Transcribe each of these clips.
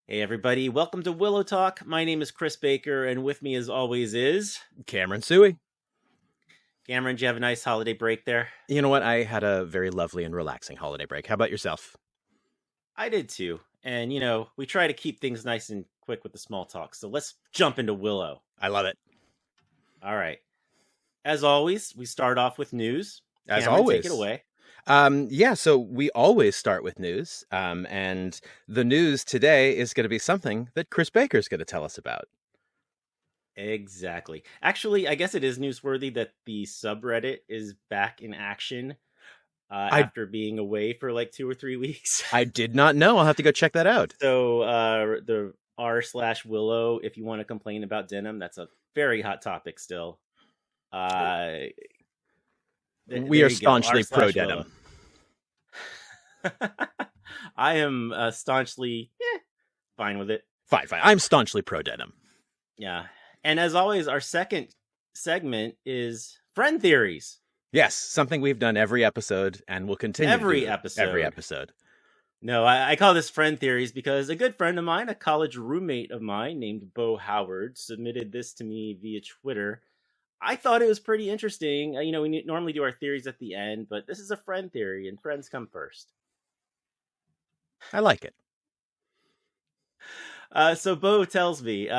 Hey everybody, welcome to Willow Talk. My name is Chris Baker, and with me as always is Cameron Suey. Cameron. Did you have a nice holiday break there? You know what? I had a very lovely and relaxing holiday break. How about yourself? I did too. And we try to keep things nice and quick with the small talk. So let's jump into Willow. I love it. All right. As always, we start off with news. As Cameron, always. take it away. So we always start with news. And the news today is going to be something that Chris Baker is going to tell us about. Exactly. Actually, I guess it is newsworthy that the subreddit is back in action after being away for like 2 or 3 weeks. I did not know. I'll have to go check that out. So the r/Willow, if you want to complain about denim, that's a very hot topic still. We are staunchly pro denim. I am staunchly fine with it. Fine. I'm staunchly pro denim. Yeah. And as always, our second segment is friend theories. Yes, something we've done every episode and will continue every episode. No, I call this friend theories because a good friend of mine, a college roommate of mine named Bo Howard, submitted this to me via Twitter. I thought it was pretty interesting. We normally do our theories at the end, but this is a friend theory, and friends come first. I like it. So Bo tells me,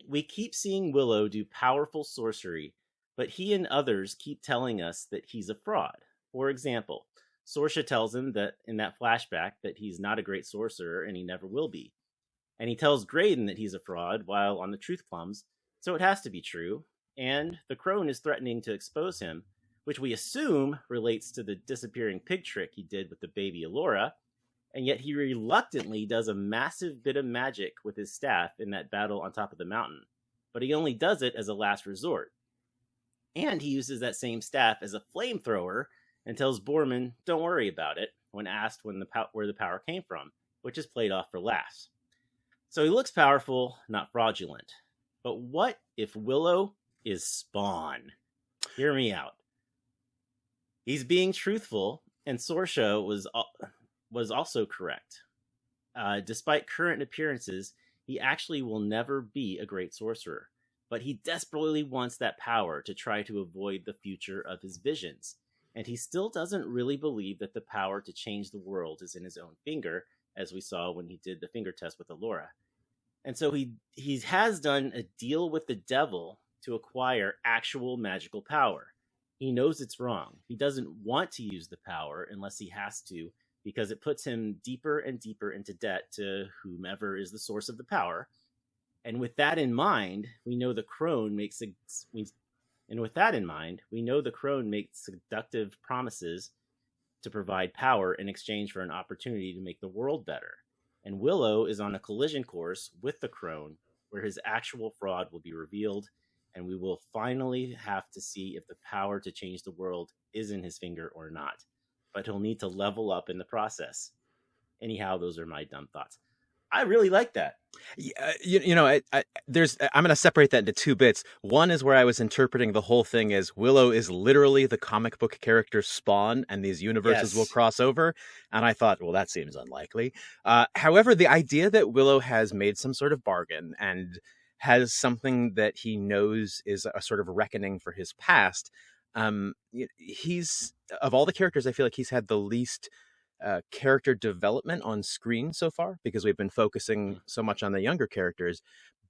we keep seeing Willow do powerful sorcery, but he and others keep telling us that he's a fraud. For example, Sorsha tells him that in that flashback that he's not a great sorcerer and he never will be. And he tells Graydon that he's a fraud while on the truth plums, so it has to be true. And the crone is threatening to expose him, which we assume relates to the disappearing pig trick he did with the baby Alora, and yet he reluctantly does a massive bit of magic with his staff in that battle on top of the mountain, but he only does it as a last resort. And he uses that same staff as a flamethrower and tells Borman, don't worry about it, when asked where the power came from, which is played off for laughs. So he looks powerful, not fraudulent. But what if Willow is Spawn? Hear me out. He's being truthful, and Sorsha was also correct. Despite current appearances, he actually will never be a great sorcerer, but he desperately wants that power to try to avoid the future of his visions, and he still doesn't really believe that the power to change the world is in his own finger, as we saw when he did the finger test with Alora. And so he has done a deal with the devil to acquire actual magical power. He knows it's wrong. He doesn't want to use the power unless he has to, because it puts him deeper and deeper into debt to whomever is the source of the power. And with that in mind, we know the crone makes seductive promises to provide power in exchange for an opportunity to make the world better. And Willow is on a collision course with the crone, where his actual fraud will be revealed, and we will finally have to see if the power to change the world is in his finger or not. But he'll need to level up in the process. Anyhow, those are my dumb thoughts. I really like that. I'm going to separate that into two bits. One is where I was interpreting the whole thing as Willow is literally the comic book character Spawn, and these universes will cross over. And I thought, well, that seems unlikely. However, the idea that Willow has made some sort of bargain and has something that he knows is a sort of reckoning for his past. He's, of all the characters, I feel like he's had the least character development on screen so far, because we've been focusing so much on the younger characters.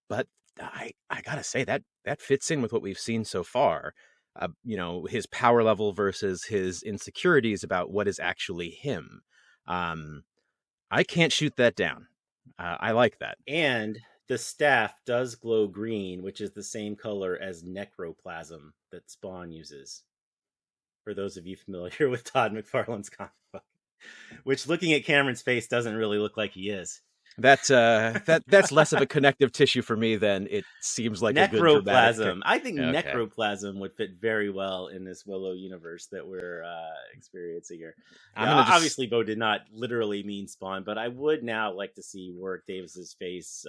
But I gotta say that fits in with what we've seen so far. His power level versus his insecurities about what is actually him. I can't shoot that down. I like that. And the staff does glow green, which is the same color as necroplasm that Spawn uses. For those of you familiar with Todd McFarlane's comic book, which, looking at Cameron's face, doesn't really look like he is. That's less of a connective tissue for me than it seems like necroplasm. A good dramatic... I think necroplasm would fit very well in this Willow universe that we're experiencing here. Obviously, Bo did not literally mean Spawn, but I would now like to see Warwick Davis's face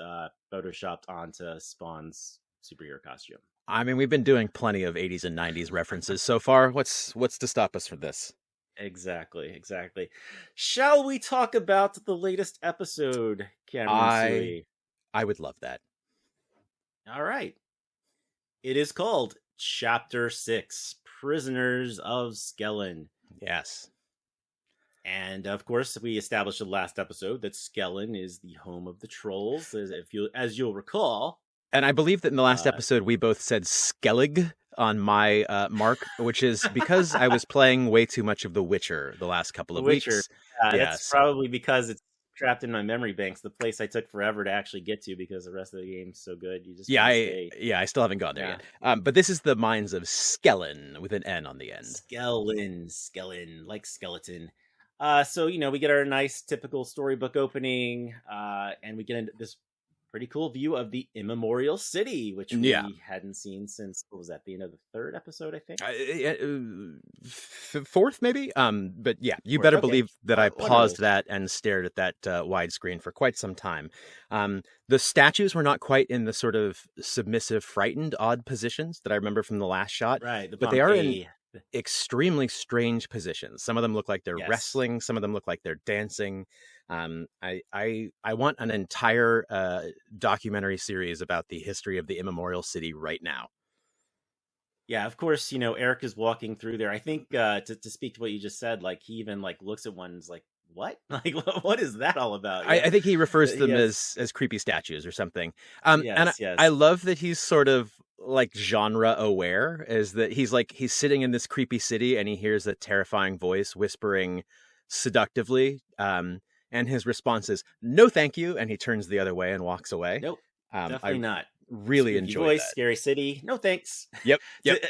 photoshopped onto Spawn's superhero costume. I mean, we've been doing plenty of 80s and 90s references so far. What's to stop us from this? Exactly. Shall we talk about the latest episode, Cameron Suey? I would love that. All right. It is called Chapter 6, Prisoners of Skellin. Yes. And of course, we established in the last episode that Skellin is the home of the trolls, as you'll recall. And I believe that in the last episode, we both said Skellig on my mark, which is because I was playing way too much of The Witcher the last couple of weeks. That's probably because it's trapped in my memory banks, the place I took forever to actually get to because the rest of the game's so good. You just I still haven't gone there yet. But this is the mines of Skellin with an N on the end. Skellin, like skeleton. So, we get our nice typical storybook opening, and we get into this pretty cool view of the immemorial city, which we hadn't seen since, what was that, the end of the third episode, I think? Fourth, maybe? But yeah, you better believe that I paused that and stared at that widescreen for quite some time. The statues were not quite in the sort of submissive, frightened, odd positions that I remember from the last shot. Right, but they are in extremely strange positions. Some of them look like they're wrestling. Some of them look like they're dancing. I want an entire documentary series about the history of the immemorial city right now. Yeah, of course, Eric is walking through there. I think to speak to what you just said, like he even like looks at one and is like, what? Like, what is that all about? I think he refers to them as creepy statues or something. I love that he's sort of like genre aware, is that he's sitting in this creepy city and he hears a terrifying voice whispering seductively. And his response is, no, thank you. And he turns the other way and walks away. Nope, definitely not. Really enjoy voice, that. Scary city. No, thanks. Yep.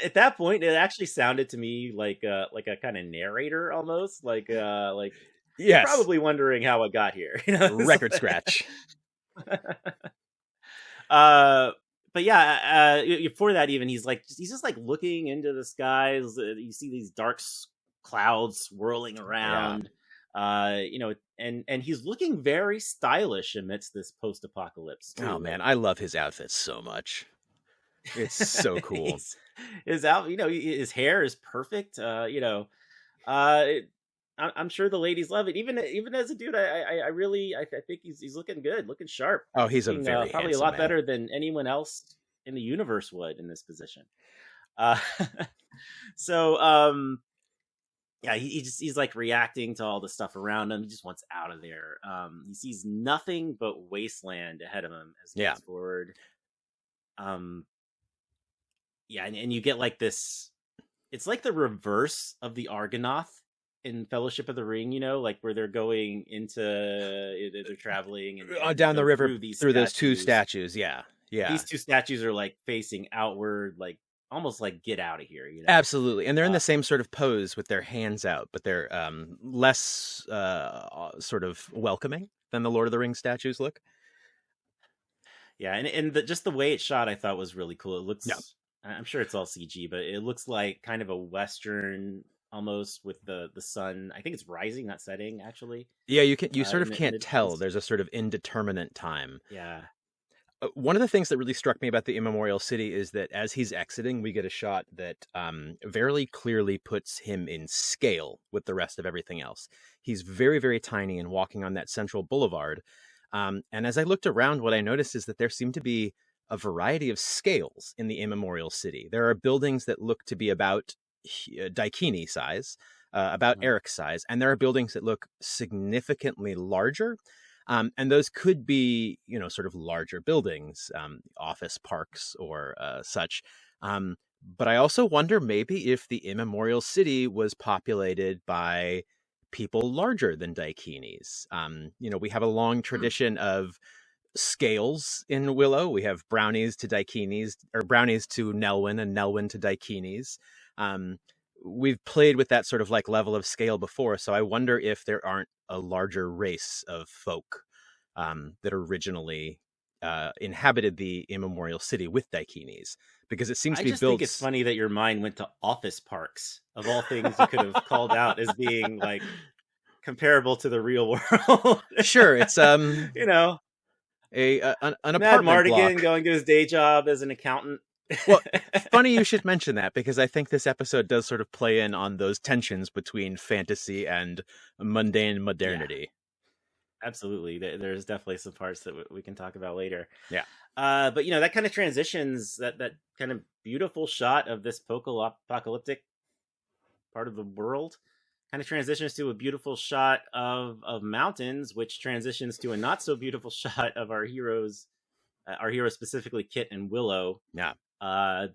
At that point, it actually sounded to me like a kind of narrator almost. Yes. Probably wondering how it got here. Record scratch. But yeah, before that, even he's just like looking into the skies. You see these dark clouds swirling around. And he's looking very stylish amidst this post-apocalypse too. Oh man, I love his outfit so much. It's so cool. his outfit, his hair is perfect. I'm sure the ladies love it. Even as a dude, I think he's looking good, looking sharp. Oh, he's probably a lot better than anyone else in the universe would in this position. Yeah, he's like reacting to all the stuff around him. He just wants out of there. He sees nothing but wasteland ahead of him as he goes forward. And you get like this. It's like the reverse of the Argonath in Fellowship of the Ring, like where they're going they're traveling and down the river through those two statues. Yeah. These two statues are like facing outward, like almost like get out of here. Absolutely. And they're in the same sort of pose with their hands out, but they're less sort of welcoming than the Lord of the Rings statues look. Yeah, and just the way it's shot, I thought was really cool. It looks, I'm sure it's all CG, but it looks like kind of a Western almost with the sun. I think it's rising, not setting, actually. Yeah, you sort of can't tell. There's a sort of indeterminate time. Yeah. One of the things that really struck me about the immemorial city is that as he's exiting, we get a shot that very clearly puts him in scale with the rest of everything else. He's very, very tiny and walking on that central boulevard. And as I looked around, what I noticed is that there seemed to be a variety of scales in the immemorial city. There are buildings that look to be about Daikini size, about Eric's size, and there are buildings that look significantly larger. And those could be, sort of larger buildings, office parks or such. But I also wonder maybe if the immemorial city was populated by people larger than Daikinis. We have a long tradition of scales in Willow. We have brownies to Daikinis, or brownies to Nelwyn and Nelwyn to Daikinis. We've played with that sort of like level of scale before, so I wonder if there aren't a larger race of folk that originally inhabited the immemorial city with Daikinis, because it seems to be built. I just think it's funny that your mind went to office parks of all things you could have called out as being like comparable to the real world. Sure, it's an Mad apartment Mardigan block. going to his day job as an accountant. Well, funny you should mention that, because I think this episode does sort of play in on those tensions between fantasy and mundane modernity. Absolutely. There's definitely some parts that we can talk about later. Yeah. But that kind of transitions, that kind of beautiful shot of this apocalyptic part of the world kind of transitions to a beautiful shot of mountains, which transitions to a not so beautiful shot of our heroes, specifically Kit and Willow. Yeah.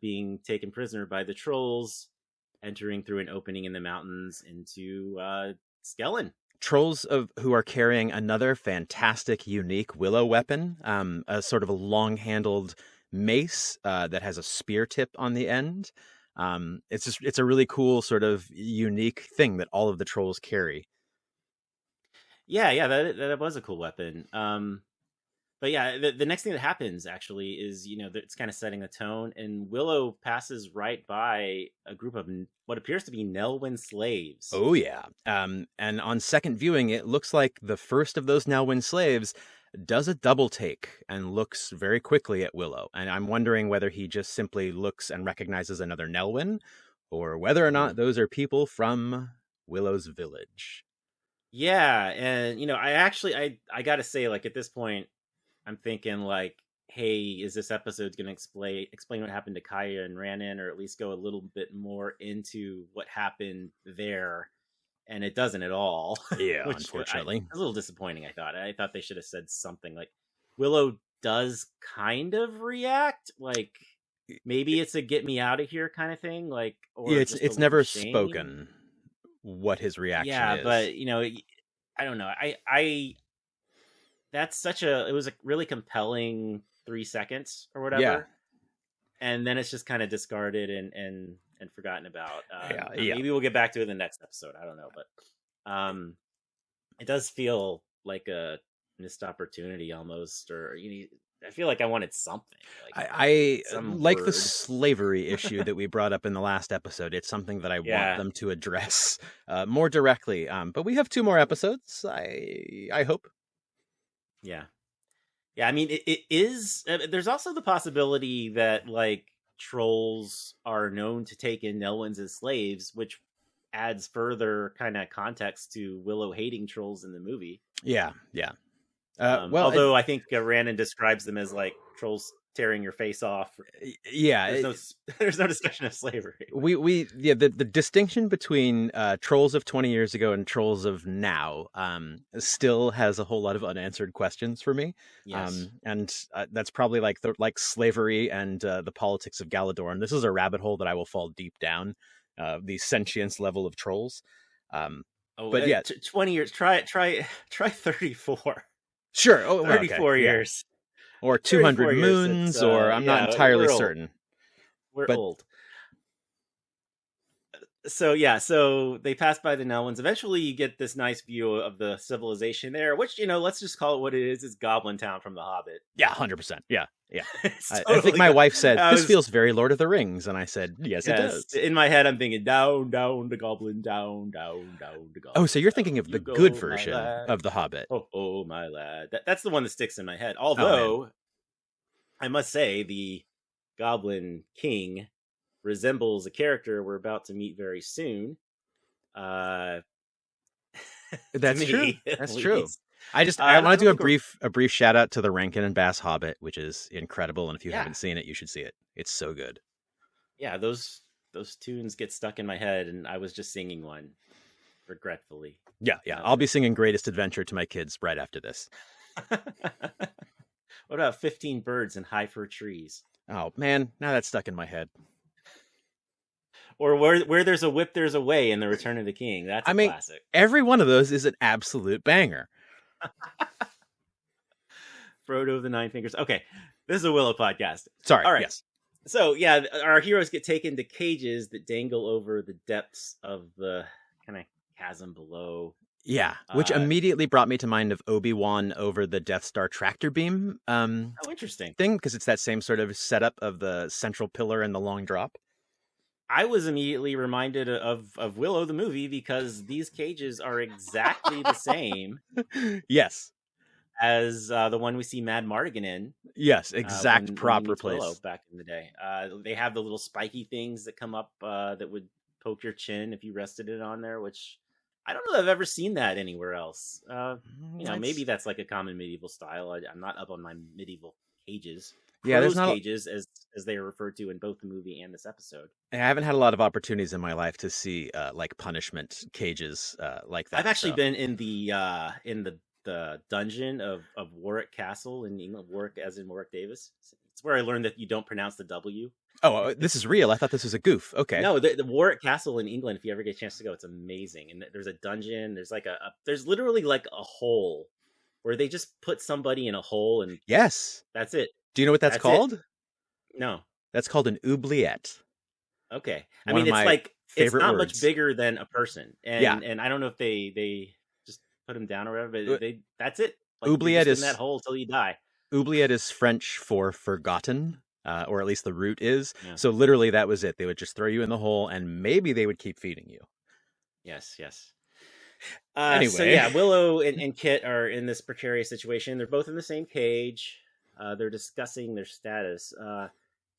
Being taken prisoner by the trolls, entering through an opening in the mountains into Skellin. Trolls who are carrying another fantastic, unique Willow weapon, a sort of a long-handled mace that has a spear tip on the end. It's a really cool sort of unique thing that all of the trolls carry. Yeah, that was a cool weapon. But yeah, the next thing that happens actually is, it's kind of setting the tone, and Willow passes right by a group of what appears to be Nelwyn slaves. Oh, yeah. And on second viewing, it looks like the first of those Nelwyn slaves does a double take and looks very quickly at Willow. And I'm wondering whether he just simply looks and recognizes another Nelwyn, or whether or not those are people from Willow's village. Yeah, and, I got to say, like, at this point, I'm thinking like, hey, is this episode's going to explain what happened to Kaya and Rankin, or at least go a little bit more into what happened there? And it doesn't at all. Yeah, unfortunately. It's a little disappointing, I thought. I thought they should have said something like, Willow does kind of react, like maybe it's a get me out of here kind of thing, like, or yeah, it's never spoken what his reaction is. Yeah, but I don't know. I it was a really compelling 3 seconds or whatever. Yeah. And then it's just kind of discarded and forgotten about. Maybe we'll get back to it in the next episode. I don't know, but it does feel like a missed opportunity almost, or I feel like I wanted something. Like I like word. The slavery issue that we brought up in the last episode. It's something that I want them to address more directly. But we have 2 more episodes. I hope. Yeah. I mean, it is. There's also the possibility that like trolls are known to take in Nelwyns as slaves, which adds further kind of context to Willow hating trolls in the movie. Yeah. Although I think Rankin describes them as like trolls tearing your face off. Yeah, there's no discussion of slavery. The distinction between trolls of 20 years ago and trolls of now still has a whole lot of unanswered questions for me. Yes. And that's probably like slavery and the politics of Galadorn. This is a rabbit hole that I will fall deep down. The sentience level of trolls. But yeah, 20 years. Try 34. Sure. 34 years. Yeah. Or 200 moons, or I'm not entirely certain. We're old. So they pass by the Nelwyns. Eventually, you get this nice view of the civilization there, which, let's just call it what it is. It's Goblin Town from The Hobbit. Yeah, 100%. Yeah. I think my wife said, this feels very Lord of the Rings. And I said, yes, it does. In my head, I'm thinking, down the Goblin, down the Goblin. Oh, so you're thinking of the good version of The Hobbit. Oh, my lad. That's the one that sticks in my head. Although, I must say, the Goblin King resembles a character we're about to meet very soon. That's true. That's true. I want to do a brief shout out to the Rankin and Bass Hobbit, which is incredible. And if you haven't seen it, you should see it. It's so good. Yeah, those tunes get stuck in my head, and I was just singing one, regretfully. Yeah. I'll be singing Greatest Adventure to my kids right after this. What about 15 Birds in High Fir Trees? Oh man, now that's stuck in my head. Or where there's a whip, there's a way in The Return of the King. That's a classic. Every one of those is an absolute banger. Frodo of the Nine Fingers. Okay, this is a Willow podcast. Sorry. All right. Yes. So yeah, our heroes get taken to cages that dangle over the depths of the kind of chasm below. Yeah, which immediately brought me to mind of Obi-Wan over the Death Star tractor beam. Interesting thing, because it's that same sort of setup of the central pillar and the long drop. I was immediately reminded of Willow the movie, because these cages are exactly the same. Yes. as the one we see Mad Mardigan in. Yes, exact proper when place. Willow back in the day. They have the little spiky things that come up that would poke your chin if you rested it on there, which I don't know that I've ever seen that anywhere else. Maybe that's like a common medieval style. I'm not up on my medieval cages. Yeah, there's not cages as they are referred to in both the movie and this episode. I haven't had a lot of opportunities in my life to see like punishment cages like that. I've actually been in the dungeon of Warwick Castle in England. Warwick, as in Warwick Davis. It's where I learned that you don't pronounce the W. Oh, this is real. I thought this was a goof. Okay. No, the Warwick Castle in England, if you ever get a chance to go, it's amazing. And there's a dungeon. There's like there's literally like a hole where they just put somebody in a hole and yes, that's it. Do you know what that's called? It. No. That's called an oubliette. Okay. I mean, it's not words. Much bigger than a person. And I don't know if they just put him down or whatever, but that's it. Like, oubliette is in that hole till you die. Oubliette is French for forgotten, or at least the root is. Yeah. So literally that was it. They would just throw you in the hole and maybe they would keep feeding you. Yes. Anyway. So yeah, Willow and Kit are in this precarious situation. They're both in the same cage. They're discussing their status.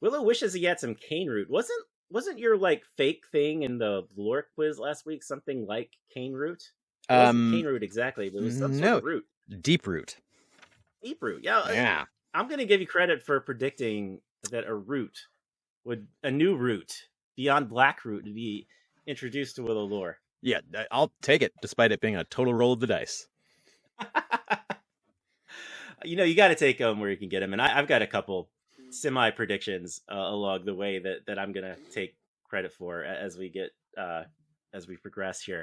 Willow wishes he had some cane root. Wasn't your like fake thing in the lore quiz last week something like cane root? It wasn't cane root exactly, but it was some sort of root. Deep root. Deep root. Yeah. I'm gonna give you credit for predicting that a new root beyond black root would be introduced to Willow lore. Yeah, I'll take it, despite it being a total roll of the dice. You got to take them where you can get them, and I've got a couple semi predictions along the way that I'm gonna take credit for as we progress here.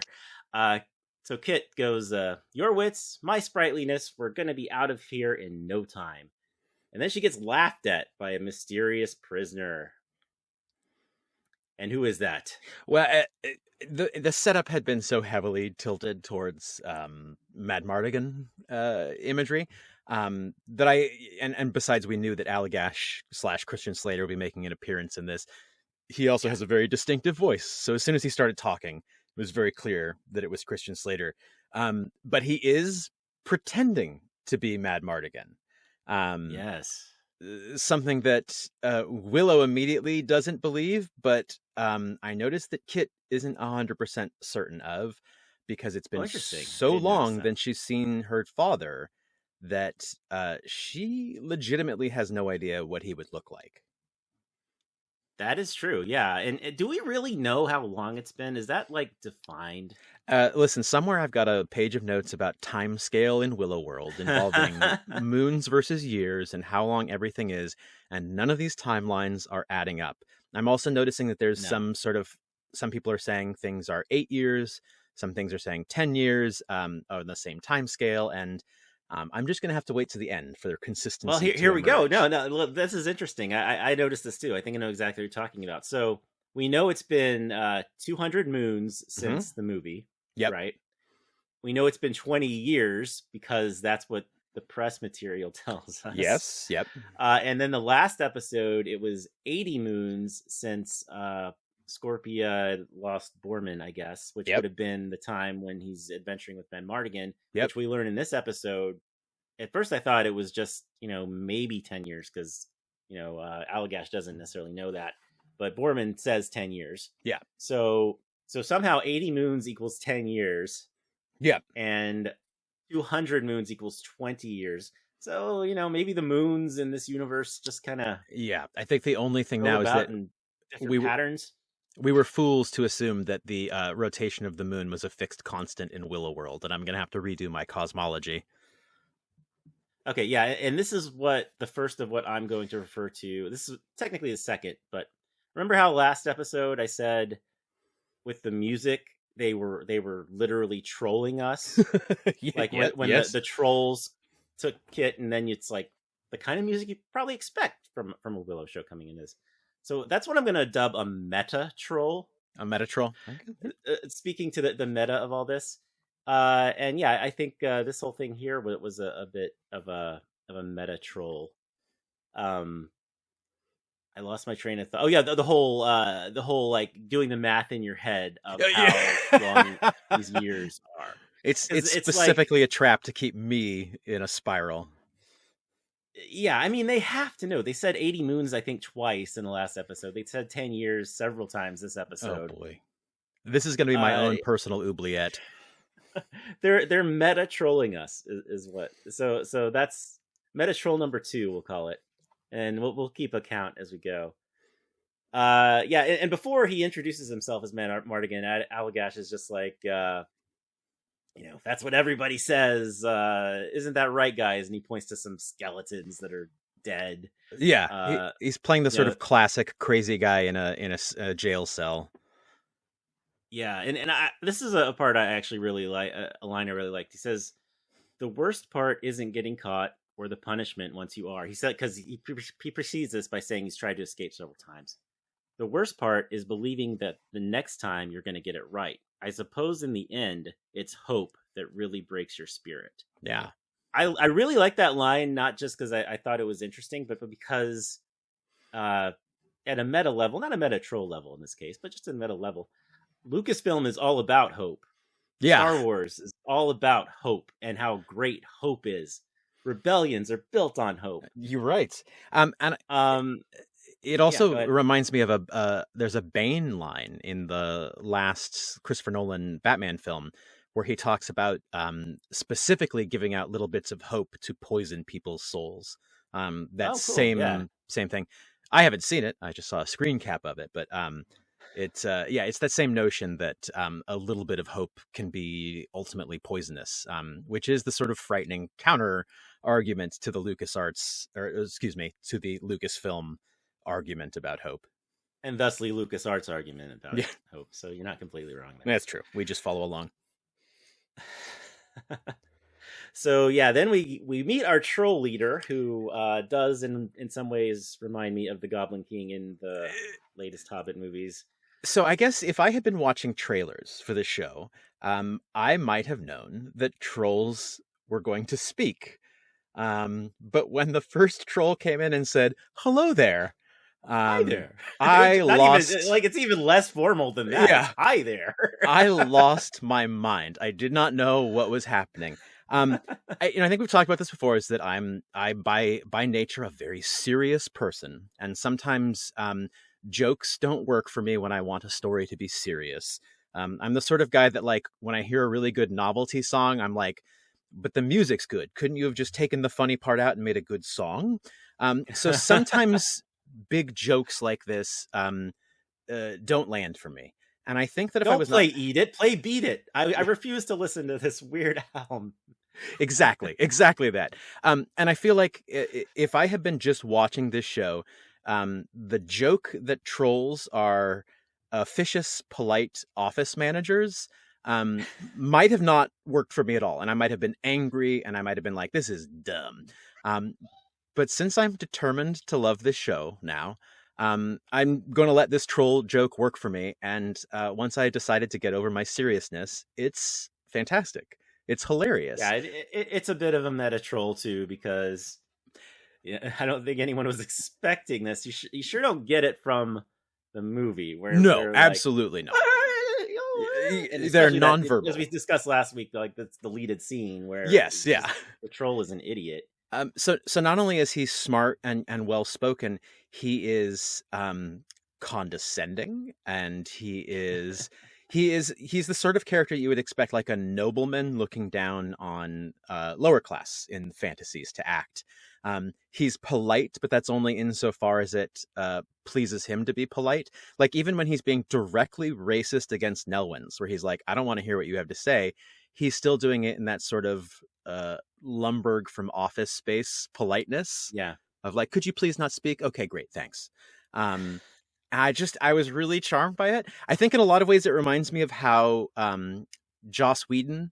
So Kit goes, "Your wits, my sprightliness, we're gonna be out of here in no time," and then she gets laughed at by a mysterious prisoner. And who is that? Well, the setup had been so heavily tilted towards Mad Mardigan imagery that and besides we knew that Allagash / Christian Slater will be making an appearance in this. He also has a very distinctive voice. So as soon as he started talking, it was very clear that it was Christian Slater. But he is pretending to be Mad Mardigan. Yes. Something that Willow immediately doesn't believe, but I noticed that Kit isn't 100% certain of, because it's been so long since she's seen her father that she legitimately has no idea what he would look like. That is true, yeah. And do we really know how long it's been? Is that like defined? Listen, somewhere I've got a page of notes about time scale in Willow World involving moons versus years and how long everything is, and none of these timelines are adding up. I'm also noticing that there's some people are saying things are 8 years, some things are saying 10 years on the same time scale, and I'm just going to have to wait to the end for their consistency. Well, here we go. No, this is interesting. I noticed this too. I think I know exactly what you're talking about. So we know it's been 200 moons since the movie. Yep. Right. We know it's been 20 years because that's what the press material tells us. Yes. Yep. And then the last episode, it was 80 moons since Scorpia lost Borman, I guess, which would have been the time when he's adventuring with Ben Mardigan, which we learn in this episode. At first, I thought it was just, maybe 10 years because, Allagash doesn't necessarily know that. But Borman says 10 years. Yeah. So somehow 80 moons equals 10 years. Yeah. And 200 moons equals 20 years. So, maybe the moons in this universe just kind of... Yeah, I think the only thing now is that patterns. We were fools to assume that the rotation of the moon was a fixed constant in Willow World, and I'm going to have to redo my cosmology. Okay, yeah, and this is the first of what I'm going to refer to. This is technically the second, but remember how last episode I said with the music they were literally trolling us? When the trolls took Kit, and then it's like the kind of music you probably expect from a Willow show coming in this. So that's what I'm going to dub a meta troll. A meta troll? Speaking to the meta of all this. And yeah, I think this whole thing here was a bit of a meta troll. I lost my train of thought. Oh yeah, the whole like doing the math in your head of how long these years are. It's 'Cause it's specifically a trap to keep me in a spiral. Yeah, I mean, they have to know. They said 80 moons, I think, twice in the last episode. They said 10 years several times this episode. Oh boy. This is going to be my own personal oubliette. They're meta trolling us is what. So that's meta troll number 2, we'll call it. And we'll keep a count as we go. Yeah, and before he introduces himself as Mardigan, Allagash is just like, that's what everybody says. Isn't that right, guys? And he points to some skeletons that are dead. Yeah, he's playing the sort of classic crazy guy in a jail cell. Yeah, and this is a part I actually really like. A line I really liked. He says, "The worst part isn't getting caught or the punishment once you are." He said, because he precedes this by saying he's tried to escape several times. The worst part is believing that the next time you're going to get it right. I suppose in the end, it's hope that really breaks your spirit. Yeah. I really like that line, not just because I thought it was interesting, but because at a meta level, not a meta troll level in this case, but just a meta level, Lucasfilm is all about hope. Yeah. Star Wars is all about hope and how great hope is. Rebellions are built on hope. You're right. It also reminds me of there's a Bane line in the last Christopher Nolan Batman film where he talks about specifically giving out little bits of hope to poison people's souls. Same thing. I haven't seen it. I just saw a screen cap of it, but it's that same notion that a little bit of hope can be ultimately poisonous, which is the sort of frightening counter argument to the to the Lucasfilm argument about hope, and thusly LucasArts argument about hope. So you're not completely wrong there. That's true. We just follow along. So yeah, then we meet our troll leader, who does in some ways remind me of the Goblin King in the latest Hobbit movies. So I guess if I had been watching trailers for the show, I might have known that trolls were going to speak. But when the first troll came in and said, "Hello there," hi there. I lost. It's even less formal than that. Yeah. Hi there. I lost my mind. I did not know what was happening. I think we've talked about this before. Is that I'm by nature a very serious person, and sometimes jokes don't work for me when I want a story to be serious. I'm the sort of guy that, like, when I hear a really good novelty song, I'm like, but the music's good. Couldn't you have just taken the funny part out and made a good song? So sometimes big jokes like this don't land for me. And I think that if don't I was play Eat It, play Beat It. I refuse to listen to this weird album. Exactly that. And I feel like if I had been just watching this show, the joke that trolls are officious, polite office managers might have not worked for me at all. And I might have been angry, and I might have been like, this is dumb. But since I'm determined to love this show now, I'm going to let this troll joke work for me. And once I decided to get over my seriousness, it's fantastic. It's hilarious. Yeah, it's a bit of a meta troll too, because I don't think anyone was expecting this. You sure don't get it from the movie. No, absolutely not. They're nonverbal. As we discussed last week, like that's the deleted scene where the troll is an idiot. So not only is he smart and well spoken, he is condescending, and he's the sort of character you would expect like a nobleman looking down on lower class in fantasies to act. He's polite, but that's only insofar as it pleases him to be polite. Like, even when he's being directly racist against Nelwyns, where he's like, I don't want to hear what you have to say, he's still doing it in that sort of Lumbergh from Office Space politeness. Yeah. Of like, could you please not speak? Okay, great, thanks. I was really charmed by it. I think in a lot of ways it reminds me of how Joss Whedon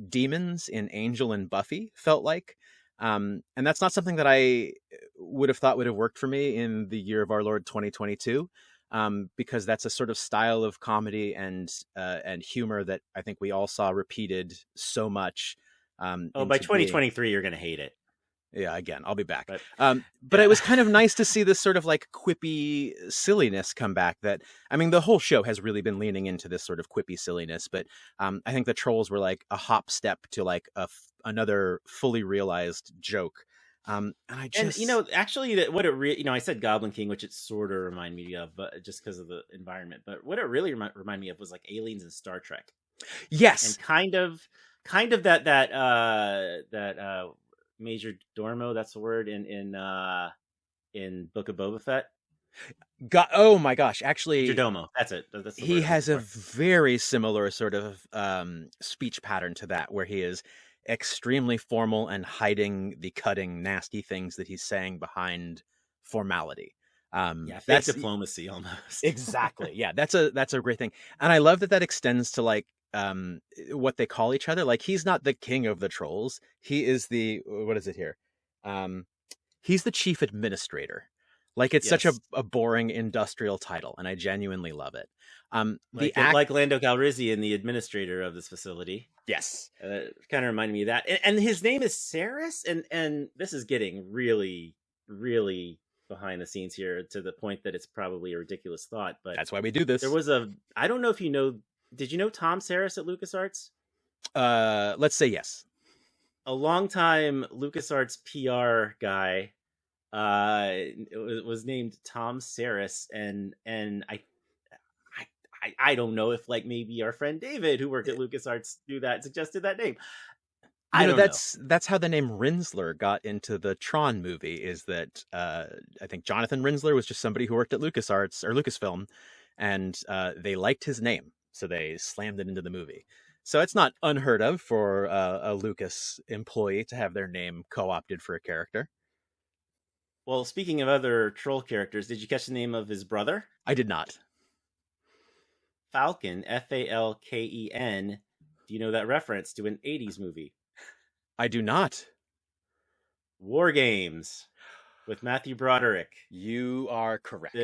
demons in Angel and Buffy felt like. And that's not something that I would have thought would have worked for me in the year of our Lord 2022, because that's a sort of style of comedy and humor that I think we all saw repeated so much. By 2023, you're going to hate it. Yeah, again, I'll be back. But It was kind of nice to see this sort of like quippy silliness come back. That, I mean, the whole show has really been leaning into this sort of quippy silliness, but I think the trolls were like a hop step to like another fully realized joke. And I just, actually, I said Goblin King, which it sort of reminded me of, but just because of the environment. But what it really reminded me of was like aliens in Star Trek. Yes, and kind of that Major Dormo. That's the word in Book of Boba Fett. Oh my gosh! Actually, Major Domo. That's it. That's the he word has a very similar sort of speech pattern to that, where he is extremely formal and hiding the cutting, nasty things that he's saying behind formality. That's diplomacy almost. Exactly. Yeah, that's a great thing, and I love that extends to like what they call each other. Like, he's not the king of the trolls; he is the, what is it here? He's the chief administrator. Like, it's such a boring industrial title, and I genuinely love it. Like Lando Calrissian, the administrator of this facility. Yes. Kind of reminded me of that. And his name is Saris, and this is getting really, really behind the scenes here, to the point that it's probably a ridiculous thought, but that's why we do this. There was I don't know if you know, did you know Tom Saris at LucasArts? Let's say yes. A longtime LucasArts PR guy. It was named Tom Saris, and I don't know if, like, maybe our friend David, who worked at LucasArts, suggested that name. I don't know. That's how the name Rinsler got into the Tron movie. Is that I think Jonathan Rinsler was just somebody who worked at LucasArts or Lucasfilm, and they liked his name, so they slammed it into the movie. So it's not unheard of for a Lucas employee to have their name co-opted for a character. Well, speaking of other troll characters, did you catch the name of his brother? I did not. Falcon, Falken. Do you know that reference to an 80s movie? I do not. War Games with Matthew Broderick. You are correct.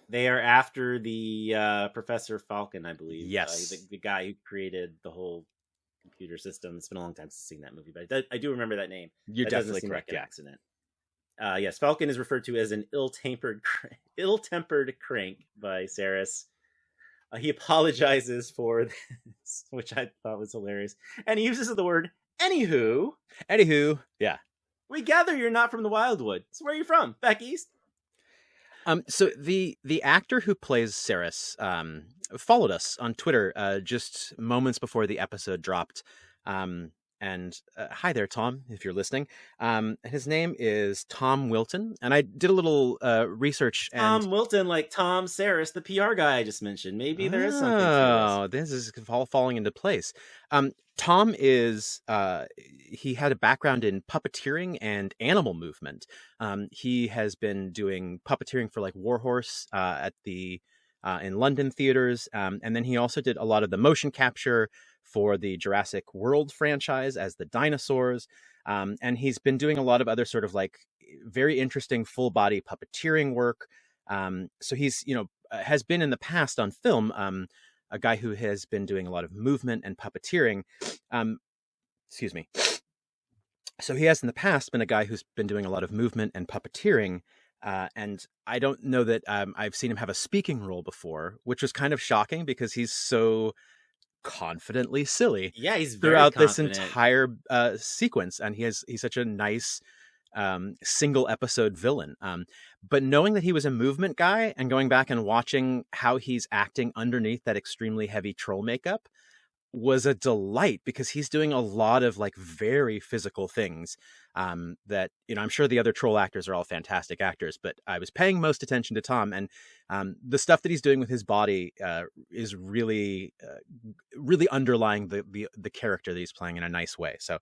They are after the Professor Falcon, I believe. Yes. The guy who created the whole computer system. It's been a long time since I've seen that movie, but I do remember that name. You're definitely correct. Like an accident. Yes, Falcon is referred to as an ill-tempered crank by Saris. He apologizes for this, which I thought was hilarious. And he uses the word anywho. Yeah. We gather you're not from the Wildwood. So where are you from? Back east? So the actor who plays Saris followed us on Twitter just moments before the episode dropped. And hi there, Tom, if you're listening. His name is Tom Wilton, and I did a little research. Tom Wilton, like Tom Saris, the PR guy I just mentioned. Maybe there is something. Oh, this is all falling into place. Tom is he had a background in puppeteering and animal movement. He has been doing puppeteering for like Warhorse at the in London theaters, and then he also did a lot of the motion capture for the Jurassic World franchise as the dinosaurs. And he's been doing a lot of other sort of like very interesting full body puppeteering work. So he's, has been in the past on film, a guy who has been doing a lot of movement and puppeteering. Excuse me. So he has in the past been a guy who's been doing a lot of movement and puppeteering. And I don't know that I've seen him have a speaking role before, which was kind of shocking because he's so confidently silly. Yeah, he's very throughout confident. This entire sequence, and he's such a nice single episode villain. But knowing that he was a movement guy and going back and watching how he's acting underneath that extremely heavy troll makeup was a delight, because he's doing a lot of like very physical things that, I'm sure the other troll actors are all fantastic actors, but I was paying most attention to Tom, and the stuff that he's doing with his body is really, really underlying the character that he's playing in a nice way. So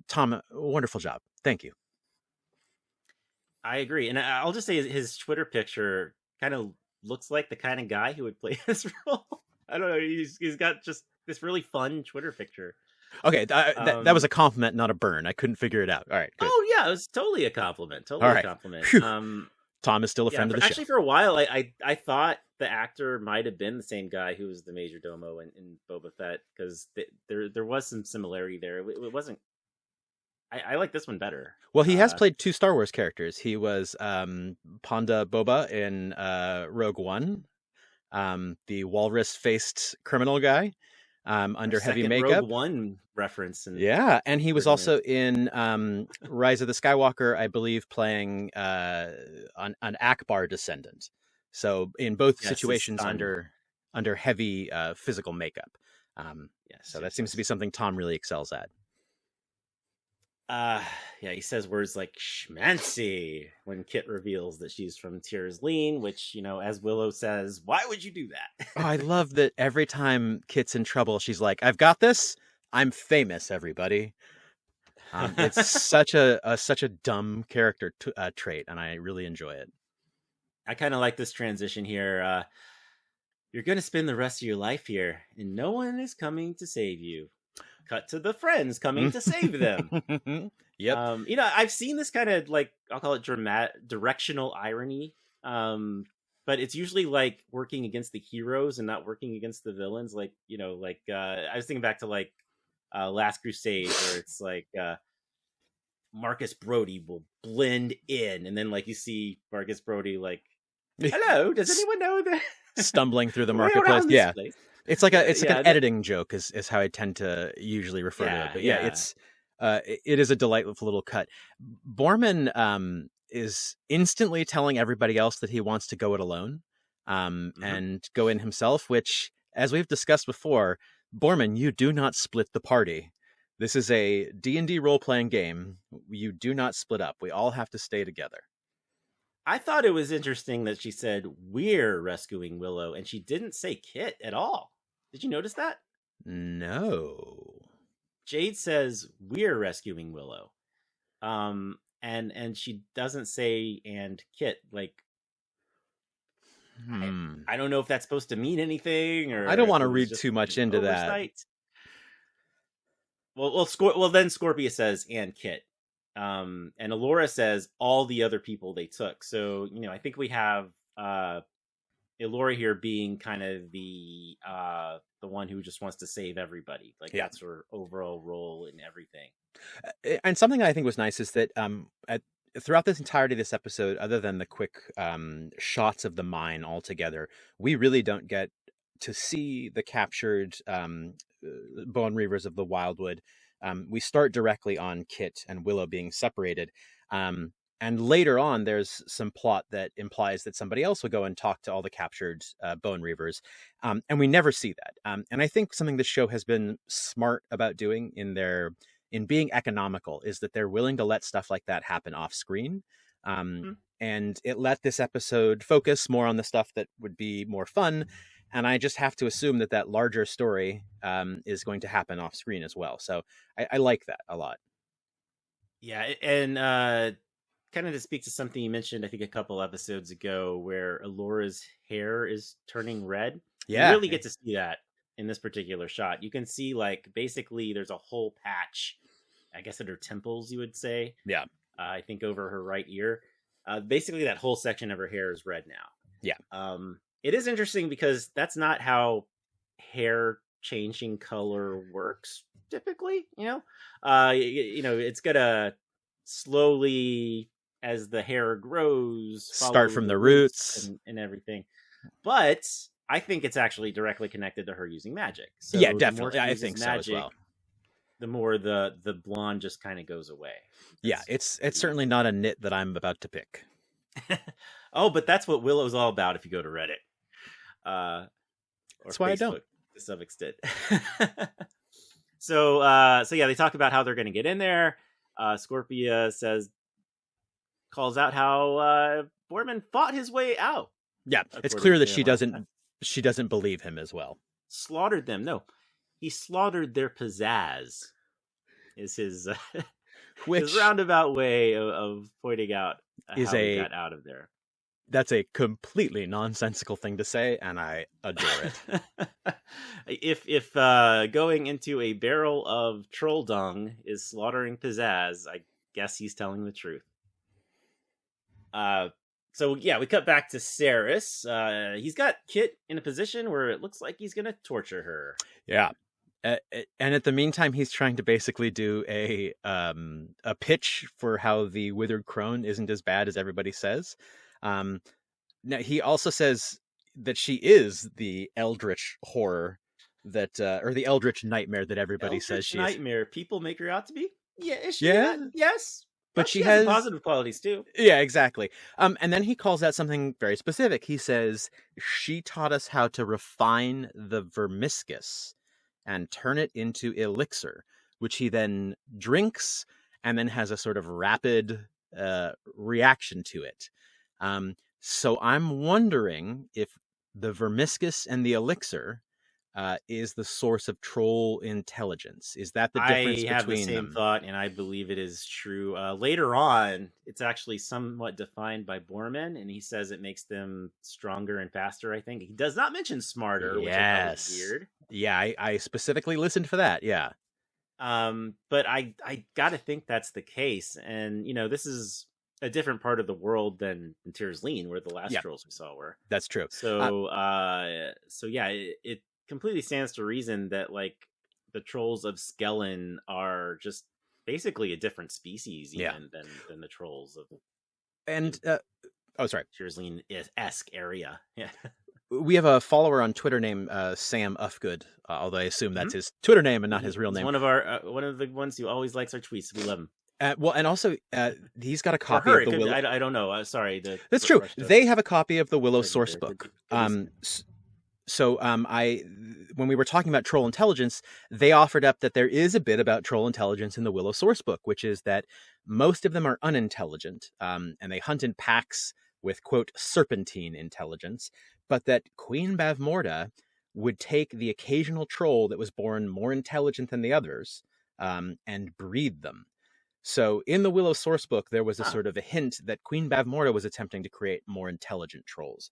Tom, wonderful job. Thank you. I agree. And I'll just say his Twitter picture kind of looks like the kind of guy who would play this role. I don't know. He's got just this really fun Twitter picture. Okay, that was a compliment, not a burn. I couldn't figure it out. All right. Good. Oh yeah, it was totally a compliment. Totally a compliment. Tom is still a friend of the show. Actually, for a while, I thought the actor might have been the same guy who was the Major Domo in Boba Fett, because there was some similarity there. It wasn't. I like this one better. Well, he has played 2 Star Wars characters. He was Ponda Boba in Rogue One, the walrus-faced criminal guy under heavy makeup. Rogue One reference. Yeah, and he was also in Rise of the Skywalker, I believe, playing an Akbar descendant. So in both situations under heavy physical makeup. So that seems to be something Tom really excels at. He says words like schmancy when Kit reveals that she's from Tyr's Lean, which, as Willow says, why would you do that? I love that every time Kit's in trouble, she's like, I've got this. I'm famous, everybody. It's such a dumb character trait, and I really enjoy it. I kind of like this transition here. You're going to spend the rest of your life here, and no one is coming to save you. Cut to the friends coming to save them. Yep. I've seen this kind of I'll call it directional irony. But it's usually working against the heroes and not working against the villains. I was thinking back to Last Crusade, where it's Marcus Brody will blend in, and then you see Marcus Brody hello, does anyone know that? Stumbling through the marketplace. Yeah. Place? It's like an editing joke is how I tend to usually refer to it. But it is a delightful little cut. Borman is instantly telling everybody else that he wants to go it alone and go in himself, which, as we've discussed before, Borman, you do not split the party. This is a D&D role-playing game. You do not split up. We all have to stay together. I thought it was interesting that she said, we're rescuing Willow, and she didn't say Kit at all. Did you notice that? No. Jade says, we're rescuing Willow. And she doesn't say, and Kit, I don't know if that's supposed to mean anything, or I don't want to read too much into oversight. That. Well, then Scorpia says, and Kit. And Alora says all the other people they took. So, I think we have Alora here being kind of the one who just wants to save everybody. That's her overall role in everything. And something I think was nice is that throughout this entirety of this episode, other than the quick shots of the mine altogether, we really don't get to see the captured Bone Reavers of the Wildwood. We start directly on Kit and Willow being separated. And later on, there's some plot that implies that somebody else will go and talk to all the captured Bone Reavers. And we never see that. And I think something this show has been smart about doing in being economical is that they're willing to let stuff like that happen off screen. And it let this episode focus more on the stuff that would be more fun. And I just have to assume that larger story is going to happen off screen as well. So I like that a lot. Yeah, and kind of to speak to something you mentioned, I think a couple episodes ago, where Alora's hair is turning red. Yeah, you really get to see that in this particular shot. You can see basically there's a whole patch, I guess at her temples, you would say. Yeah, I think over her right ear. Basically, that whole section of her hair is red now. Yeah. It is interesting because that's not how hair changing color works typically. It's gonna slowly, as the hair grows, start from the roots and everything. But I think it's actually directly connected to her using magic. So yeah, definitely. I think magic, so as well. The more the blonde just kind of goes away. It's certainly not a knit that I'm about to pick. Oh, but that's what Willow's all about if you go to Reddit. That's why Facebook, I don't. To some extent. So they talk about how they're going to get in there. Scorpia calls out how Borman fought his way out. Yeah, it's clear that she doesn't believe him as well. Slaughtered them. No, he slaughtered their pizzazz. Is his his roundabout way of pointing out how he got out of there. That's a completely nonsensical thing to say, and I adore it. If going into a barrel of troll dung is slaughtering pizzazz, I guess he's telling the truth. So we cut back to Saris. He's got Kit in a position where it looks like he's going to torture her. Yeah. And at the meantime, he's trying to basically do a pitch for how the withered crone isn't as bad as everybody says. Now he also says that she is the eldritch horror that, or the eldritch nightmare that everybody says she nightmare. People make her out to be. Yeah, is she? Yeah. Yes. But she has positive qualities too. Yeah, exactly. And then he calls out something very specific. He says, she taught us how to refine the vermiscus and turn it into elixir, which he then drinks and then has a sort of rapid reaction to it. So I'm wondering if the vermiscus and the elixir is the source of troll intelligence. Is that the difference between them? I have the same thought, and I believe it is true. Later on, it's actually somewhat defined by Borman, and he says it makes them stronger and faster, I think. He does not mention smarter, which I thought was weird. Yeah, I specifically listened for that, yeah. But I gotta think that's the case. And, this is a different part of the world than Tyr's-Leen, where the last trolls we saw were. That's true. So, yeah, it completely stands to reason that like the trolls of Skellin are just basically a different species even than the trolls of Tyr's-Leen-esque area. Yeah. We have a follower on Twitter named Sam Ufgood, although I assume that's his Twitter name and not his real name. One of the ones who always likes our tweets. We love him. Well, and also he's got a copy of the Willow. I don't know. Sorry, that's true. They have a copy of the Willow source book. So when we were talking about troll intelligence, they offered up that there is a bit about troll intelligence in the Willow source book, which is that most of them are unintelligent, and they hunt in packs with, quote, serpentine intelligence, but that Queen Bavmorda would take the occasional troll that was born more intelligent than the others and breed them. So in the Willow source book, there was a sort of a hint that Queen Bavmorda was attempting to create more intelligent trolls.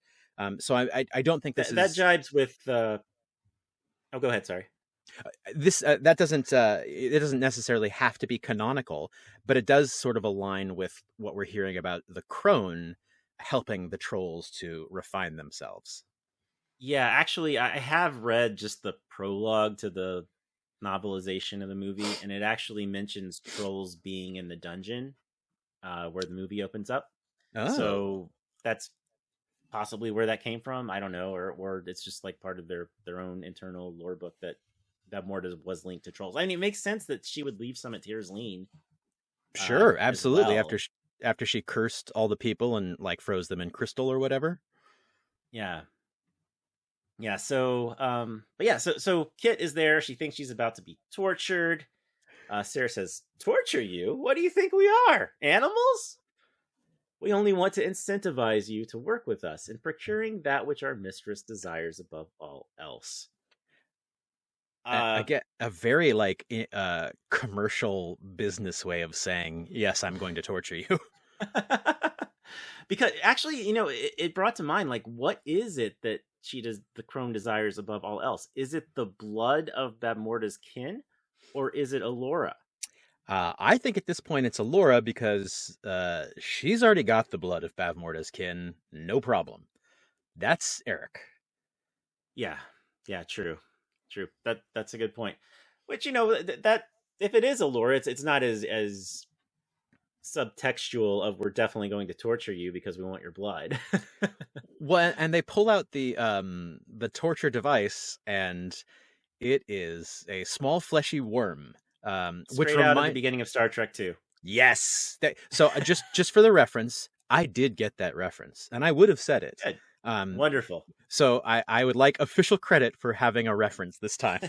So I don't think that jives with. Oh, go ahead. Sorry. That doesn't it doesn't necessarily have to be canonical, but it does sort of align with what we're hearing about the crone helping the trolls to refine themselves. Yeah, actually, I have read just the prologue to the novelization of the movie, and it actually mentions trolls being in the dungeon where the movie opens up. Oh. So that's possibly where that came from. I don't know, or it's just like part of their own internal lore book that Bavmorda was linked to trolls. I mean, it makes sense that she would leave some at Tyr's-Leen. Sure, absolutely. Well. After she cursed all the people and like froze them in crystal or whatever. Yeah. Yeah. So, but yeah. So Kit is there. She thinks she's about to be tortured. Sarah says, "Torture you? What do you think we are? Animals? We only want to incentivize you to work with us in procuring that which our mistress desires above all else." I get a very like commercial business way of saying, yes, I'm going to torture you. Because actually, it brought to mind, like, what is it that the crone desires above all else? Is it the blood of Bavmorda's kin, or is it Allura? I think at this point it's Allura because she's already got the blood of Bavmorda's kin, no problem. That's Eric. Yeah, true. That's a good point. Which that if it is Allura, it's not as subtextual of we're definitely going to torture you because we want your blood. Well, and they pull out the torture device, and it is a small fleshy worm. Which out at the beginning of Star Trek 2. Yes. So just for the reference, I did get that reference, and I would have said it. Good. Wonderful. So I would like official credit for having a reference this time.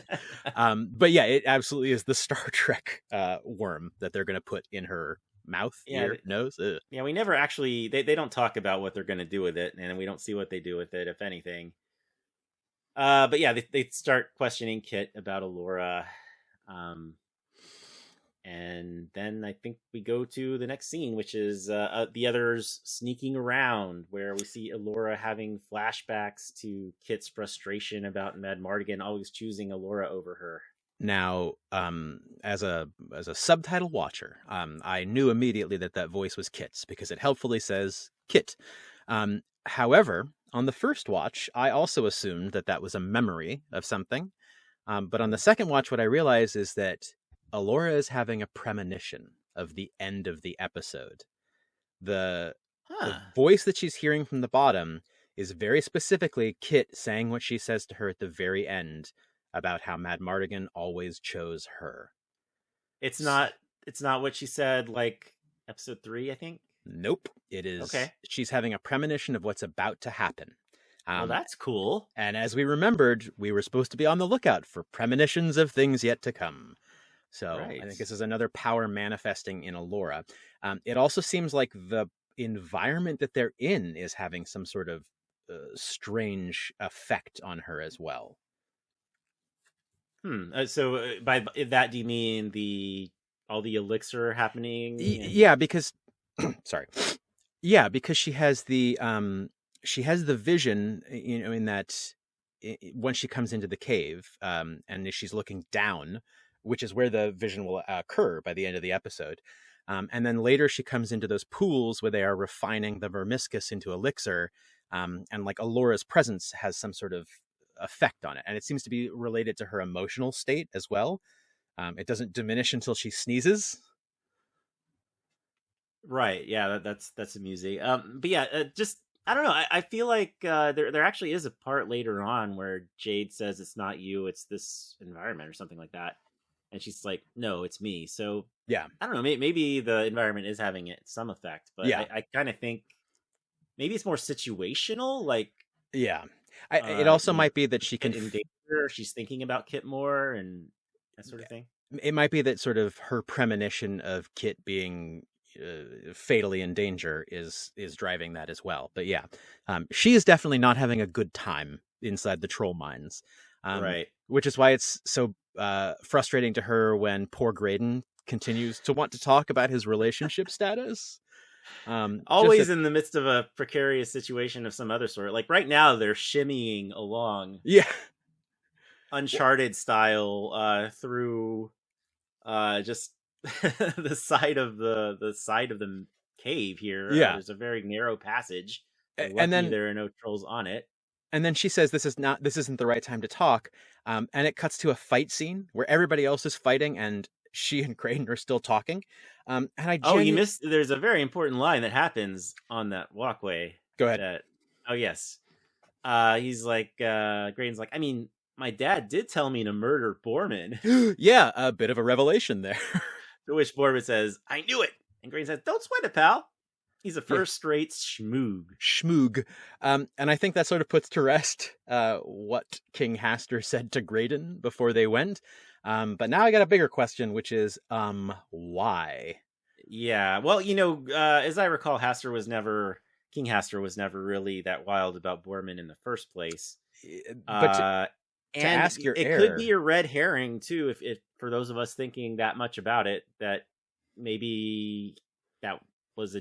But yeah, it absolutely is the Star Trek worm that they're going to put in her mouth, ear, nose. Ugh. Yeah, we never actually, they don't talk about what they're going to do with it, and we don't see what they do with it, if anything. But yeah, they start questioning Kit about Allura. And then I think we go to the next scene, which is the others sneaking around, where we see Allura having flashbacks to Kit's frustration about Madmartigan always choosing Allura over her. Now, as a subtitle watcher, I knew immediately that voice was Kit's because it helpfully says Kit. However, on the first watch, I also assumed that was a memory of something. But on the second watch, what I realize is that Alora is having a premonition of the end of the episode. The voice that she's hearing from the bottom is very specifically Kit saying what she says to her at the very end about how Madmartigan always chose her. It's not what she said, like episode 3, I think. Nope. It is. Okay. She's having a premonition of what's about to happen. Well, that's cool. And as we remembered, we were supposed to be on the lookout for premonitions of things yet to come. So right. I think this is another power manifesting in Alora. It also seems like the environment that they're in is having some sort of strange effect on her as well. So by that, do you mean all the elixir happening? Yeah, because sorry. Yeah, because she has the vision, in that when she comes into the cave, and she's looking down, which is where the vision will occur by the end of the episode. And then later she comes into those pools where they are refining the vermiscus into elixir. And like Alora's presence has some sort of effect on it. And it seems to be related to her emotional state as well. It doesn't diminish until she sneezes. Right. Yeah, that's amusing. But yeah, just, I don't know. I feel like there actually is a part later on where Jade says it's not you, it's this environment or something like that. And she's like, no, it's me. So yeah, I don't know. Maybe the environment is having some effect, but yeah. I kind of think maybe it's more situational. Like, yeah, it also might be that she can in danger. She's thinking about Kit more and that sort of thing. It might be that sort of her premonition of Kit being fatally in danger is driving that as well. But yeah, she is definitely not having a good time inside the troll mines. Right. Which is why it's so frustrating to her when poor Graydon continues to want to talk about his relationship status. Always in the midst of a precarious situation of some other sort. Like right now, they're shimmying along. Yeah. Uncharted style through just the side of the cave here. Yeah. There's a very narrow passage. And then there are no trolls on it. And then she says this isn't the right time to talk. And it cuts to a fight scene where everybody else is fighting and she and Graydon are still talking. And you missed. There's a very important line that happens on that walkway. Go ahead. Yes. He's like, Graydon's like, I mean, my dad did tell me to murder Borman. Yeah, a bit of a revelation there. To which Borman says, I knew it. And Graydon says, don't sweat it, pal. He's a first-rate schmoog. And I think that sort of puts to rest what King Hastur said to Graydon before they went. But now I got a bigger question, which is, why? Yeah, well, as I recall, King Hastur was never really that wild about Borman in the first place. But to ask your heir, it could be a red herring too, if for those of us thinking that much about it, that maybe that was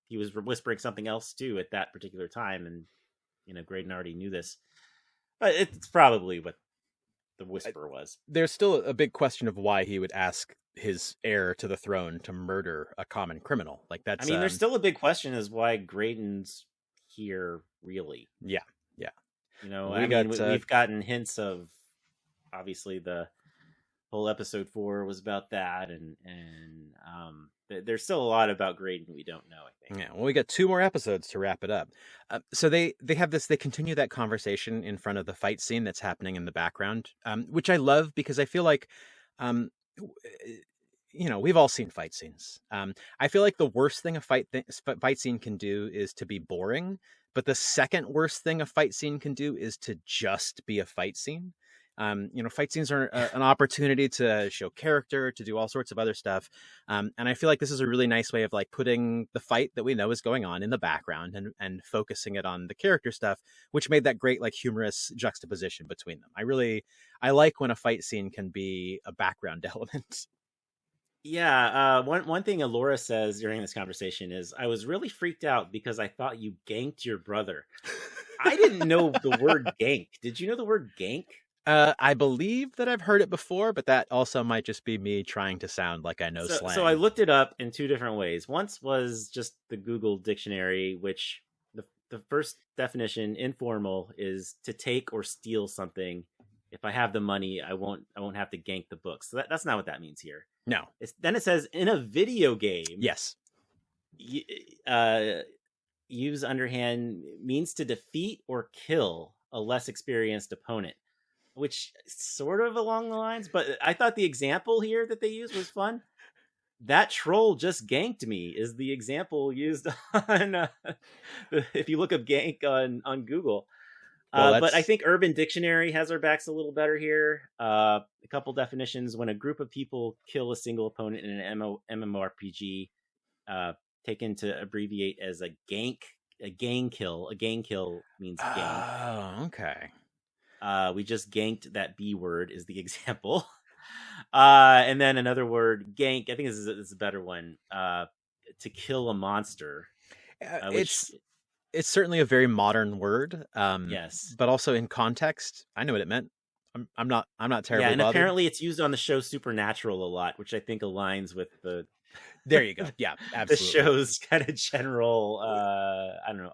he was whispering something else too at that particular time, and Graydon already knew this. But it's probably what the whisper was. There's still a big question of why he would ask his heir to the throne to murder a common criminal. Like that's. I mean, there's still a big question is why Graydon's here, really. Yeah. We've gotten hints of, obviously the whole episode 4 was about that, and there's still a lot about Graydon we don't know, I think. Yeah, well, we got 2 more episodes to wrap it up. So they have this, they continue that conversation in front of the fight scene that's happening in the background, which I love because I feel like, we've all seen fight scenes. I feel like the worst thing a fight scene can do is to be boring, but the second worst thing a fight scene can do is to just be a fight scene. Fight scenes are an opportunity to show character, to do all sorts of other stuff. And I feel like this is a really nice way of like putting the fight that we know is going on in the background and focusing it on the character stuff, which made that great, like humorous juxtaposition between them. I like when a fight scene can be a background element. Yeah. One thing Alora says during this conversation is, I was really freaked out because I thought you ganked your brother. I didn't know the word gank. Did you know the word gank? I believe that I've heard it before, but that also might just be me trying to sound like I know slang. So I looked it up in 2 different ways. Once was just the Google dictionary, which the first definition, informal, is to take or steal something if I have the money, I won't have to gank the books. So that's not what that means here. No. Then it says in a video game. Yes. Use underhand means to defeat or kill a less experienced opponent, which sort of along the lines, but I thought the example here that they used was fun. That troll just ganked me is the example used on if you look up gank on Google. But I think Urban Dictionary has our backs a little better here. A couple definitions: when a group of people kill a single opponent in an MMORPG, taken to abbreviate as a gank, a gang kill. A gang kill means gank. Oh, okay. We just ganked that B word is the example. And then another word, gank. I think this is a better one. To kill a monster. It's certainly a very modern word. Yes, but also in context, I know what it meant. I'm not terribly. Yeah, and bothered. Apparently it's used on the show Supernatural a lot, which I think aligns with the. There you go. Yeah, absolutely. The show's kind of general,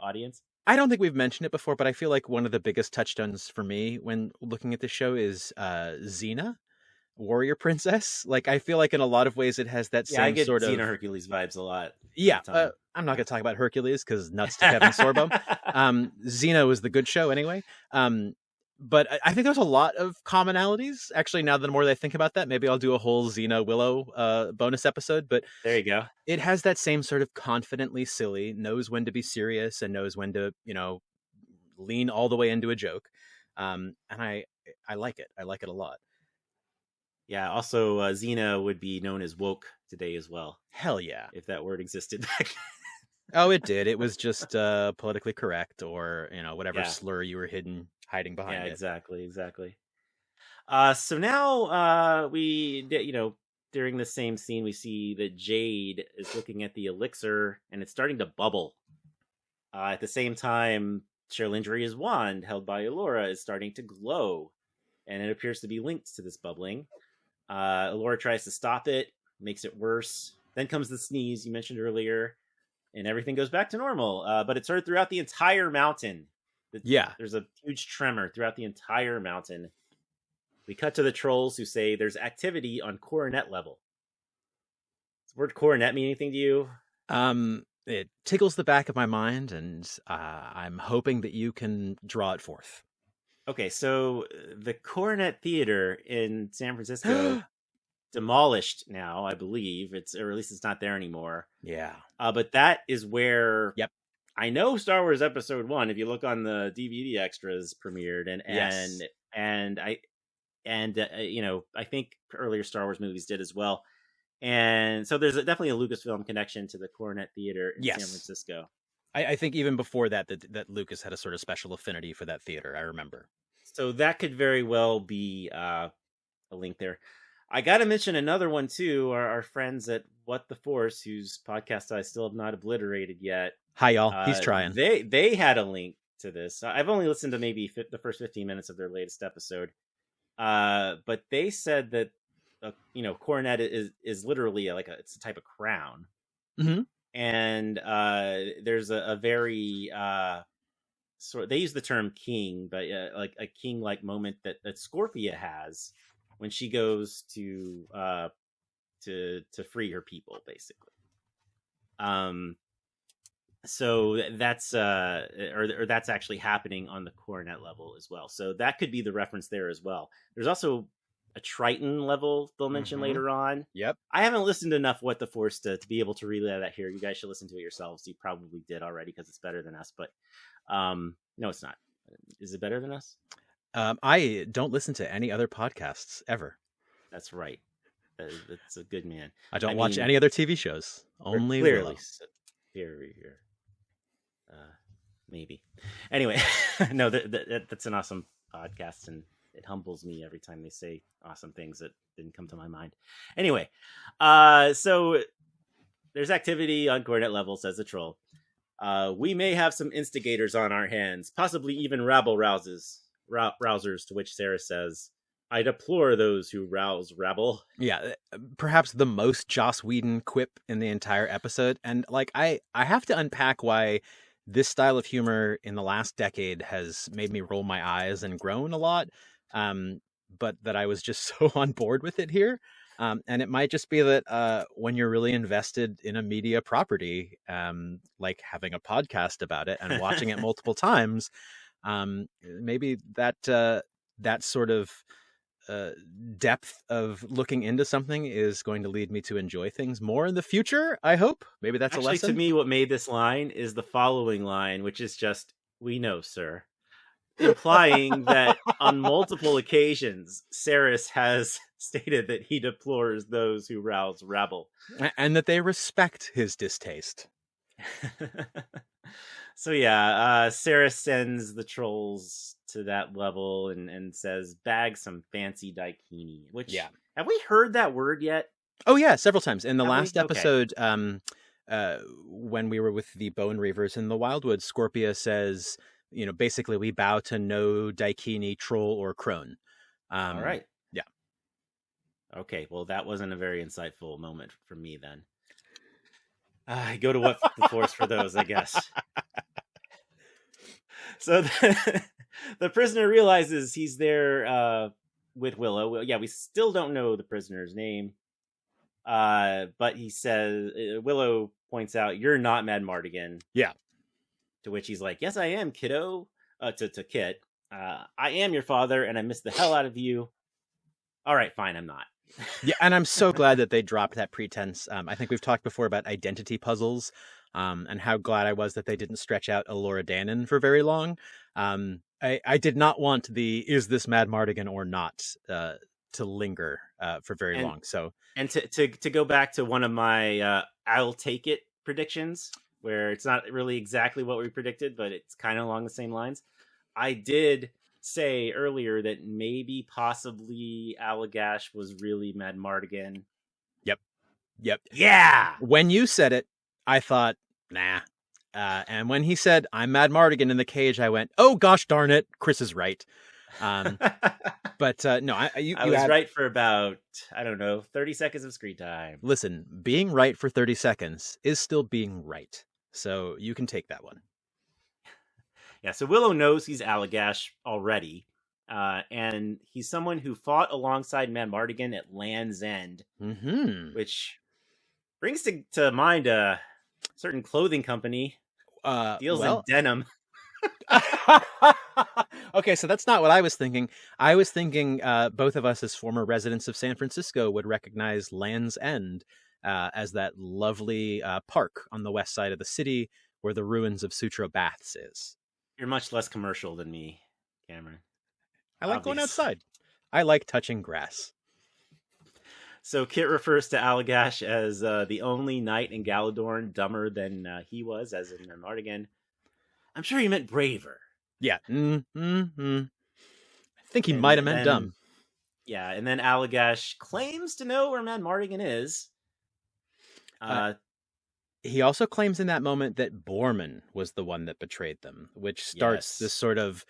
audience. I don't think we've mentioned it before, but I feel like one of the biggest touchstones for me when looking at the show is Xena, warrior princess. Like, I feel like in a lot of ways it has that same sort of Xena Hercules vibes a lot. Yeah, I'm not going to talk about Hercules because nuts to Kevin Sorbo. Xena was the good show anyway. But I think there's a lot of commonalities. Actually, now the more that I think about that, maybe I'll do a whole Xena Willow bonus episode. But there you go. It has that same sort of confidently silly, knows when to be serious and knows when to, lean all the way into a joke. And I like it. I like it a lot. Yeah. Also, Xena would be known as woke today as well. Hell yeah. If that word existed back then. Oh, it did. It was just politically correct or, whatever slur you were hiding behind it. Exactly. So now during the same scene, we see that Jade is looking at the elixir and it's starting to bubble. At the same time, Cherlindria's wand held by Elora is starting to glow, and it appears to be linked to this bubbling. Elora tries to stop it, makes it worse. Then comes the sneeze you mentioned earlier, and everything goes back to normal. But it's heard throughout the entire mountain. There's a huge tremor throughout the entire mountain. We cut to the trolls who say there's activity on Coronet Level. Does the word coronet mean anything to you? It tickles the back of my mind, and I'm hoping that you can draw it forth. Okay, so the Coronet Theater in San Francisco demolished now, I believe. Or at least it's not there anymore. Yeah. But that is where Yep. I know Star Wars Episode 1, if you look on the DVD extras, premiered, I think earlier Star Wars movies did as well. And so there's definitely a Lucasfilm connection to the Coronet Theater in San Francisco. I think even before that Lucas had a sort of special affinity for that theater. I remember. So that could very well be a link there. I got to mention another one too. Our friends at What the Force, whose podcast I still have not obliterated yet. Hi y'all, he's trying. They had a link to this. I've only listened to maybe the first 15 minutes of their latest episode, but they said that coronet is literally it's a type of crown, and there's a very they use the term king, but like a king-like moment that Scorpia has when she goes to free her people, basically. So that's or that's actually happening on the Coronet level as well. So that could be the reference there as well. There's also a Triton level they'll mention later on. Yep. I haven't listened enough What the Force to be able to relay that here. You guys should listen to it yourselves. You probably did already because it's better than us, but no, it's not. Is it better than us? I don't listen to any other podcasts ever. That's right. That's a good man. I don't watch any other TV shows. Only clearly. Here. Maybe. Anyway, no, that's an awesome podcast, and it humbles me every time they say awesome things that didn't come to my mind. Anyway, so there's activity on Coronet Level, says the troll. We may have some instigators on our hands, possibly even rabble-rousers, to which Sarah says, I deplore those who rouse rabble. Yeah, perhaps the most Joss Whedon quip in the entire episode. And I have to unpack why this style of humor in the last decade has made me roll my eyes and groan a lot. but that I was just so on board with it here. And it might just be that when you're really invested in a media property, like having a podcast about it and watching it multiple times, maybe that sort of depth of looking into something is going to lead me to enjoy things more in the future. I hope. Maybe that's actually, a lesson. To me, what made this line is the following line, which is just, "We know, sir," implying that on multiple occasions, Saris has stated that he deplores those who rouse rabble. And that they respect his distaste. So yeah, Saris sends the trolls to that level and says, "Bag some fancy daikini." Which, have we heard that word yet? Oh yeah, several times. In the last episode, when we were with the Bone Reavers in the Wildwood, Scorpia says, basically we bow to no daikini, troll, or crone. All right. Yeah. Okay, well, that wasn't a very insightful moment for me then. I go to what the force for those, I guess. So the prisoner realizes he's there with Willow. Yeah, we still don't know the prisoner's name. But he says, Willow points out, "You're not Mad Mardigan." Yeah. To which he's like, "Yes, I am, kiddo." To Kit. "I am your father, and I miss the hell out of you." All right, fine, I'm not. Yeah, and I'm so glad that they dropped that pretense. I think we've talked before about identity puzzles, and how glad I was that they didn't stretch out Elora Danon for very long. I did not want the "is this Mad Mardigan or not" to linger for very long. So, and to go back to one of my "I'll take it" predictions, where it's not really exactly what we predicted, but it's kind of along the same lines. I did say earlier that maybe possibly Allagash was really Mad Mardigan. Yep. Yeah. When you said it, I thought, nah. And when he said, "I'm Mad Mardigan" in the cage, I went, "Oh gosh darn it, Chris is right." But no, I was right for about, 30 seconds of screen time. Listen, being right for 30 seconds is still being right. So you can take that one. Yeah, so Willow knows he's Allagash already. And he's someone who fought alongside Mad Mardigan at Land's End. Mm-hmm. Which brings to mind a certain clothing company deals in denim. Okay, so that's not what I was thinking. I was thinking both of us as former residents of San Francisco would recognize Land's End as that lovely park on the west side of the city where the ruins of Sutro Baths is. You're much less commercial than me, Cameron. I like going outside. I like touching grass. So Kit refers to Allagash as the only knight in Galadorn dumber than he was, as in Mardigan. I'm sure he meant braver. Yeah. I think he might have meant dumb. Yeah, and then Allagash claims to know where Mad Mardigan is. He also claims in that moment that Borman was the one that betrayed them, which starts this sort of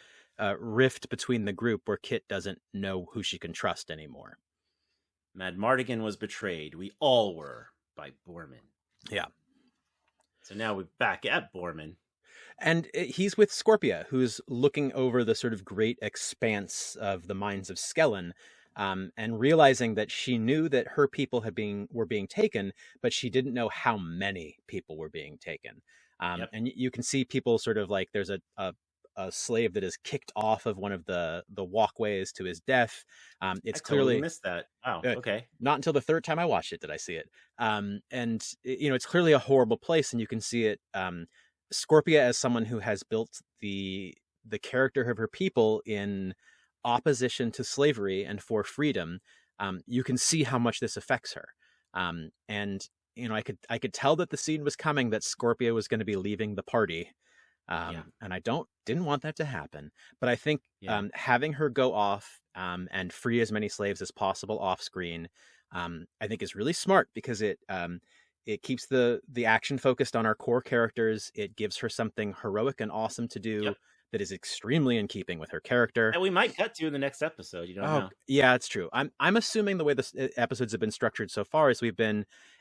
rift between the group where Kit doesn't know who she can trust anymore. Mad Mardigan was betrayed. We all were, by Borman. Yeah. So now we're back at Borman. And he's with Scorpia, who's looking over the sort of great expanse of the mines of Skellin, and realizing that she knew that her people were being taken, but she didn't know how many people were being taken. And you can see people sort of like there's a slave that is kicked off of one of the walkways to his death. It's clearly totally missed that. Oh, okay. Not until the third time I watched it did I see it. And it's clearly a horrible place, and you can see it. Scorpia, as someone who has built the character of her people in opposition to slavery and for freedom, you can see how much this affects her. And I could tell that the scene was coming, that Scorpia was going to be leaving the party. And I didn't want that to happen, but I think having her go off and free as many slaves as possible off screen, I think is really smart, because it keeps the action focused on our core characters. It gives her something heroic and awesome to do that is extremely in keeping with her character. And we might cut to in the next episode. You don't know. Yeah, it's true. I'm assuming the way the episodes have been structured so far is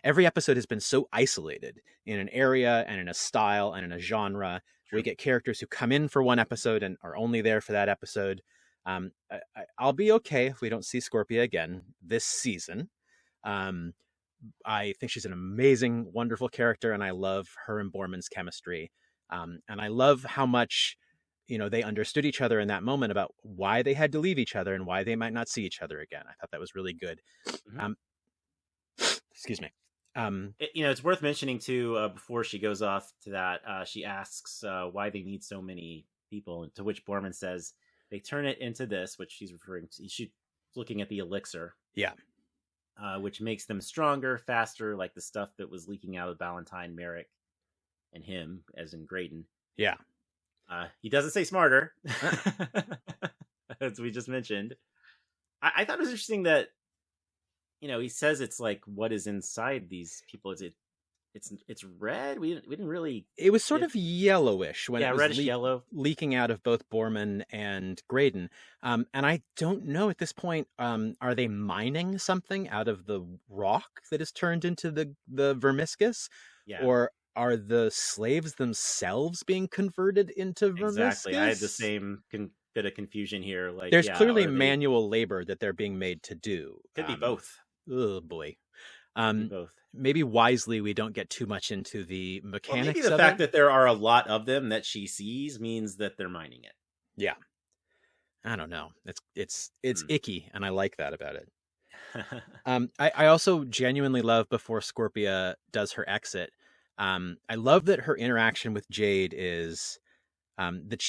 every episode has been so isolated in an area and in a style and in a genre. True. We get characters who come in for one episode and are only there for that episode. I'll be okay if we don't see Scorpia again this season. I think she's an amazing, wonderful character, and I love her and Borman's chemistry. And I love how much, they understood each other in that moment about why they had to leave each other and why they might not see each other again. I thought that was really good. Mm-hmm. Excuse me. It's worth mentioning too, before she goes off to that, she asks why they need so many people, to which Borman says they turn it into this, which she's referring to. She's looking at the elixir. Yeah. Which makes them stronger, faster, like the stuff that was leaking out of Valentine, Merrick, and him, as in Graydon. Yeah. He doesn't say smarter, as we just mentioned. I thought it was interesting that, he says it's like what is inside these people. It's red. We didn't really. It was sort of yellowish when it was reddish yellow, leaking out of both Borman and Graydon. And I don't know at this point. Are they mining something out of the rock that is turned into the vermiscus, or are the slaves themselves being converted into vermiscus? Exactly. I had the same bit of confusion here. Like, there's clearly manual labor that they're being made to do. Could be both. Oh boy. Both. Maybe wisely we don't get too much into the mechanics. Maybe the fact that there are a lot of them that she sees means that they're mining it. Yeah. I don't know. It's icky, and I like that about it. I also genuinely love, before Scorpia does her exit, I love that her interaction with Jade is that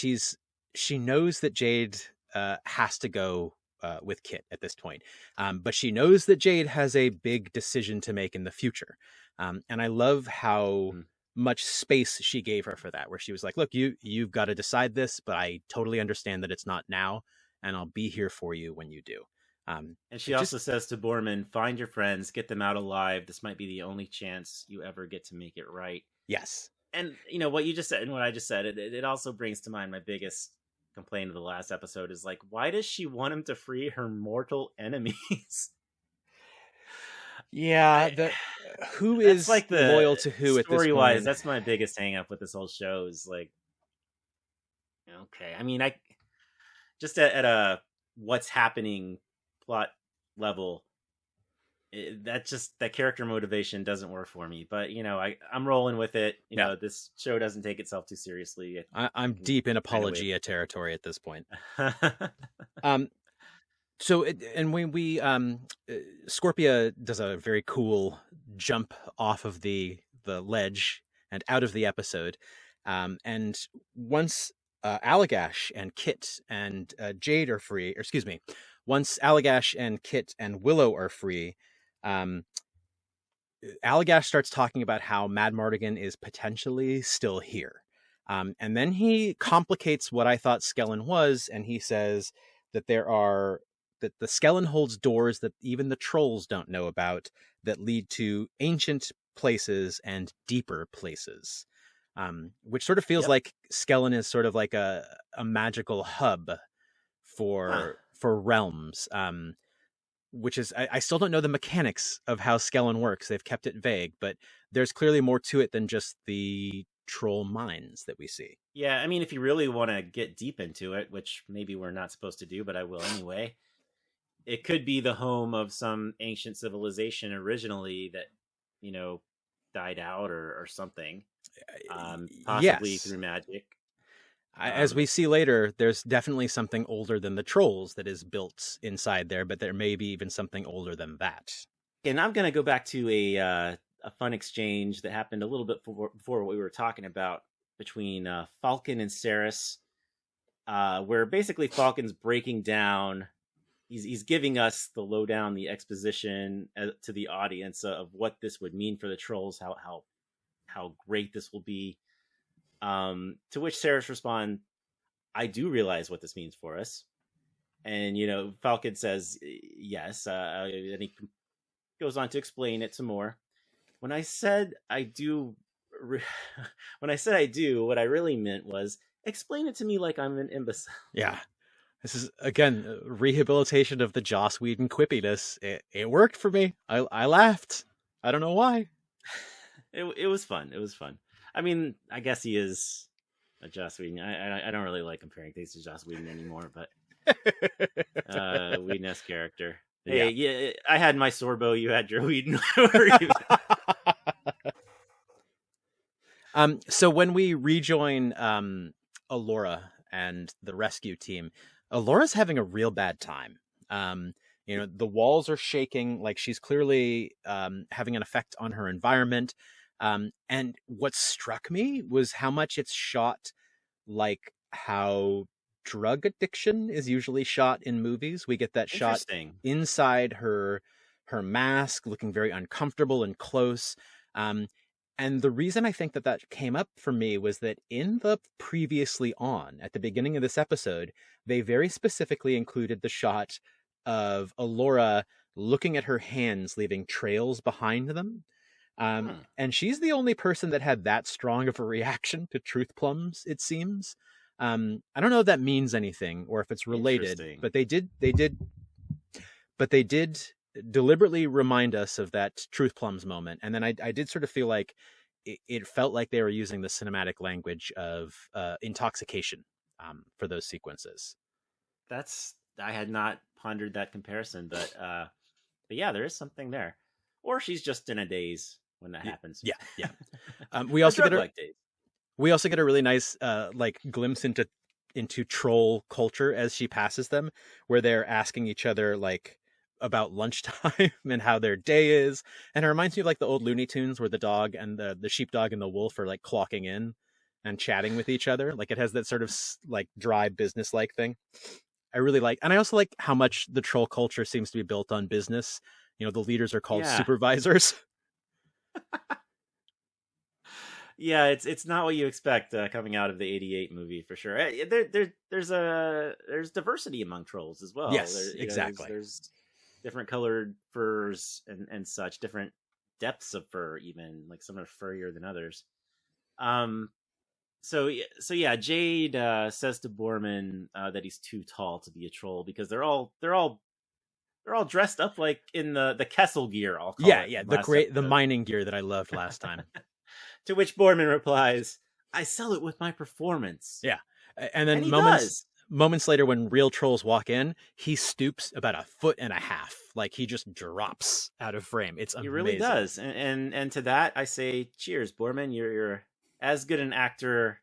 she knows that Jade has to go with Kit at this point. But she knows that Jade has a big decision to make in the future. And I love how much space she gave her for that, where she was like, look, you've got to decide this, but I totally understand that it's not now, and I'll be here for you when you do. And she also says to Borman, find your friends, get them out alive. This might be the only chance you ever get to make it right. Yes. And, what you just said and what I just said, it also brings to mind my biggest complaint of the last episode is, like, why does she want him to free her mortal enemies? Yeah, who is like loyal to who at this point? Story-wise, that's my biggest hang-up with this whole show is, like, okay. I mean, just at a what's happening plot level, that character motivation doesn't work for me. But I'm rolling with it. You know, this show doesn't take itself too seriously. I'm deep in apologia territory at this point. So and when we Scorpia does a very cool jump off of the ledge and out of the episode, and once Allagash and Kit and Jade are free, or excuse me, once Allagash and Kit and Willow are free, Allagash starts talking about how Mad Mardigan is potentially still here. And then he complicates what I thought Skellin was, and he says that that the Skellin holds doors that even the trolls don't know about that lead to ancient places and deeper places. Which sort of feels like Skellin is sort of like a magical hub for realms. Which is, I still don't know the mechanics of how Skellin works. They've kept it vague, but there's clearly more to it than just the troll mines that we see. Yeah, I mean, if you really want to get deep into it, which maybe we're not supposed to do, but I will anyway, it could be the home of some ancient civilization originally that, died out or something, possibly through magic. As we see later, there's definitely something older than the trolls that is built inside there, but there may be even something older than that. And I'm going to go back to a fun exchange that happened a little bit before what we were talking about between Falcon and Saris, where basically Falcon's breaking down. He's giving us the lowdown, the exposition to the audience of what this would mean for the trolls, how great this will be. To which Saris responds, I do realize what this means for us. And, Falcon says, yes. And he goes on to explain it some more. When I said I do, what I really meant was explain it to me like I'm an imbecile. Yeah. This is, again, rehabilitation of the Joss Whedon quippiness. It worked for me. I laughed. I don't know why. It was fun. It was fun. I mean, I guess he is a Joss Whedon. I don't really like comparing things to Joss Whedon anymore, but Whedon-esque character. Yeah. Hey, yeah, I had my Sorbo, you had your Whedon. So when we rejoin Alora and the rescue team, Alora's having a real bad time. The walls are shaking, like she's clearly having an effect on her environment. And what struck me was how much it's shot like how drug addiction is usually shot in movies. We get that shot inside her mask, looking very uncomfortable and close. And the reason I think that came up for me was that in the previously on, at the beginning of this episode, they very specifically included the shot of Alora looking at her hands, leaving trails behind them. And she's the only person that had that strong of a reaction to truth plums, it seems. I don't know if that means anything or if it's related, but they did deliberately remind us of that truth plums moment. And then I did sort of feel like it felt like they were using the cinematic language of intoxication for those sequences. I had not pondered that comparison, but yeah, there is something there. Or she's just in a daze when that happens. Yeah. We also get a really nice glimpse into troll culture as she passes them, where they're asking each other about lunchtime and how their day is. And it reminds me of the old Looney Tunes where the dog and the sheepdog and the wolf are clocking in and chatting with each other. It has that sort of dry business-like thing. I really like, and I also like how much the troll culture seems to be built on business. The leaders are called supervisors. Yeah, it's not what you expect coming out of the '88 movie for sure. There's diversity among trolls as well. Yes, exactly. There's different colored furs and such, different depths of fur, even some are furrier than others. So yeah, Jade says to Borman that he's too tall to be a troll because they're all dressed up like in the Kessel gear. I'll call it. The mining gear that I loved last time. To which Borman replies, "I sell it with my performance." Yeah, and then and moments later, when real trolls walk in, he stoops about 1.5 feet. He just drops out of frame. It's amazing. He really does, and to that I say, cheers, Borman. You're as good an actor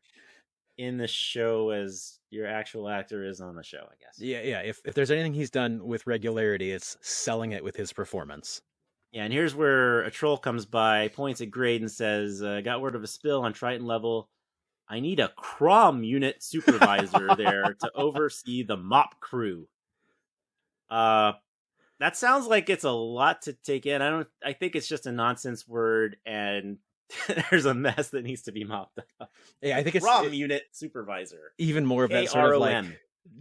in the show as your actual actor is on the show, I guess. Yeah. If there's anything he's done with regularity, it's selling it with his performance. Yeah, and here's where a troll comes by, points at Grade and says, got word of a spill on Triton Level. I need a Crom unit supervisor there to oversee the mop crew. That sounds like it's a lot to take in. I think it's just a nonsense word, and there's a mess that needs to be mopped up. Yeah, I think it's Crom unit supervisor. Even more of that sort of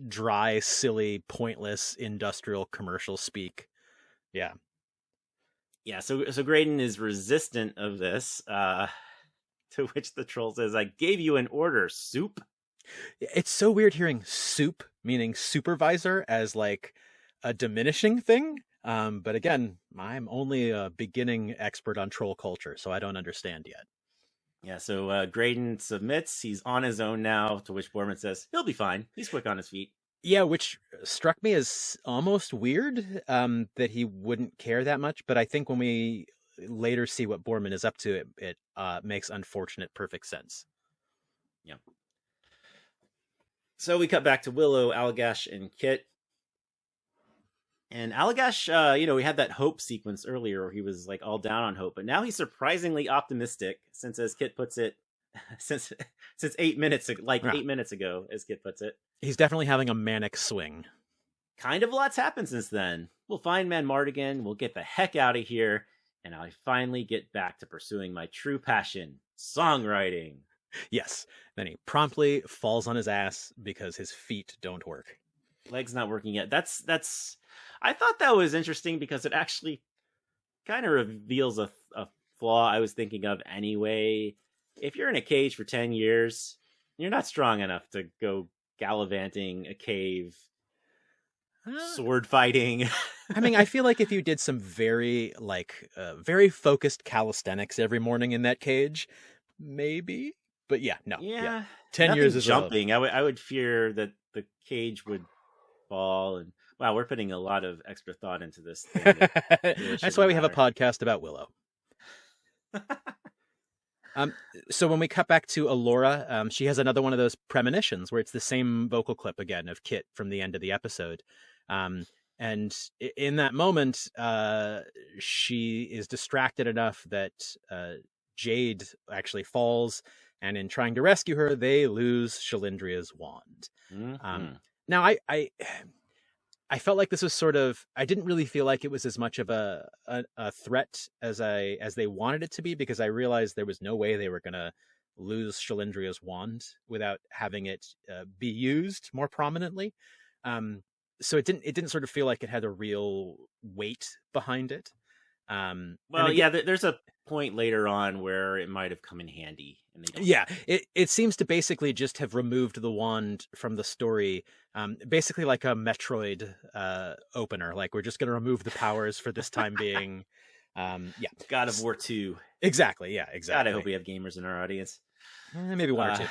dry, silly, pointless industrial commercial speak. Yeah. Yeah, so Graydon is resistant of this, to which the troll says, I gave you an order, soup. It's so weird hearing soup, meaning supervisor, as a diminishing thing. But again, I'm only a beginning expert on troll culture, so I don't understand yet. Yeah, so Graydon submits. He's on his own now, to which Borman says, he'll be fine. He's quick on his feet. Yeah, which struck me as almost weird that he wouldn't care that much. But I think when we later see what Borman is up to, it makes unfortunate perfect sense. Yeah. So we cut back to Willow, Allagash, and Kit. And Allagash, we had that hope sequence earlier where he was all down on hope, but now he's surprisingly optimistic since, as Kit puts it, since 8 minutes, 8 minutes ago, as Kit puts it. He's definitely having a manic swing. Kind of a lot's happened since then. We'll find Man Mardigan, we'll get the heck out of here, and I finally get back to pursuing my true passion, songwriting. Yes. Then he promptly falls on his ass because his feet don't work. Legs not working yet. That's. I thought that was interesting because it actually kind of reveals a flaw I was thinking of anyway. If you're in a cage for 10 years, you're not strong enough to go gallivanting a cave, sword fighting. I mean, I feel like if you did some very very focused calisthenics every morning in that cage, maybe. But yeah, no. Yeah. 10 years is jumping. I would fear that the cage would fall. And wow, we're putting a lot of extra thought into this thing. That really That's why we have a matter. podcast about Willow. So when we cut back to Alora, she has another one of those premonitions where it's the same vocal clip again of Kit from the end of the episode. And in that moment, she is distracted enough that Jade actually falls, and in trying to rescue her, they lose Shalindria's wand. Now, I felt like this was sort of, I didn't really feel like it was as much of a threat as they wanted it to be, because I realized there was no way they were going to lose Shalindria's wand without having it be used more prominently. So it didn't sort of feel like it had a real weight behind it. Well, yeah, there's a point later on where it might have come in handy. And they don't. Yeah, it seems to basically just have removed the wand from the story, basically like a Metroid opener. Like, we're just going to remove the powers for this time being. Yeah, God of War 2. Exactly. Yeah, exactly. God, I hope we have gamers in our audience. Maybe one or two.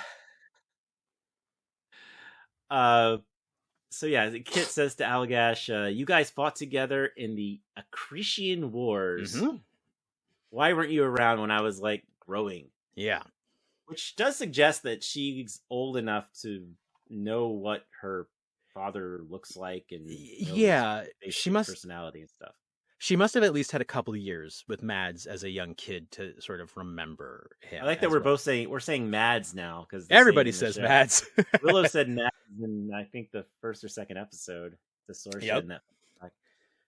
So yeah, Kit says to Allagash, you guys fought together in the Accretion Wars. Mm-hmm. Why weren't you around when I was, like, growing? Yeah. Which does suggest that she's old enough to know what her father looks like, and she must personality and stuff. She must have at least had a couple of years with Mads as a young kid to sort of remember him. I like that we're saying Mads now, because everybody says Mads. Willow said Mads in, I think, the first or second episode. The source. Yep.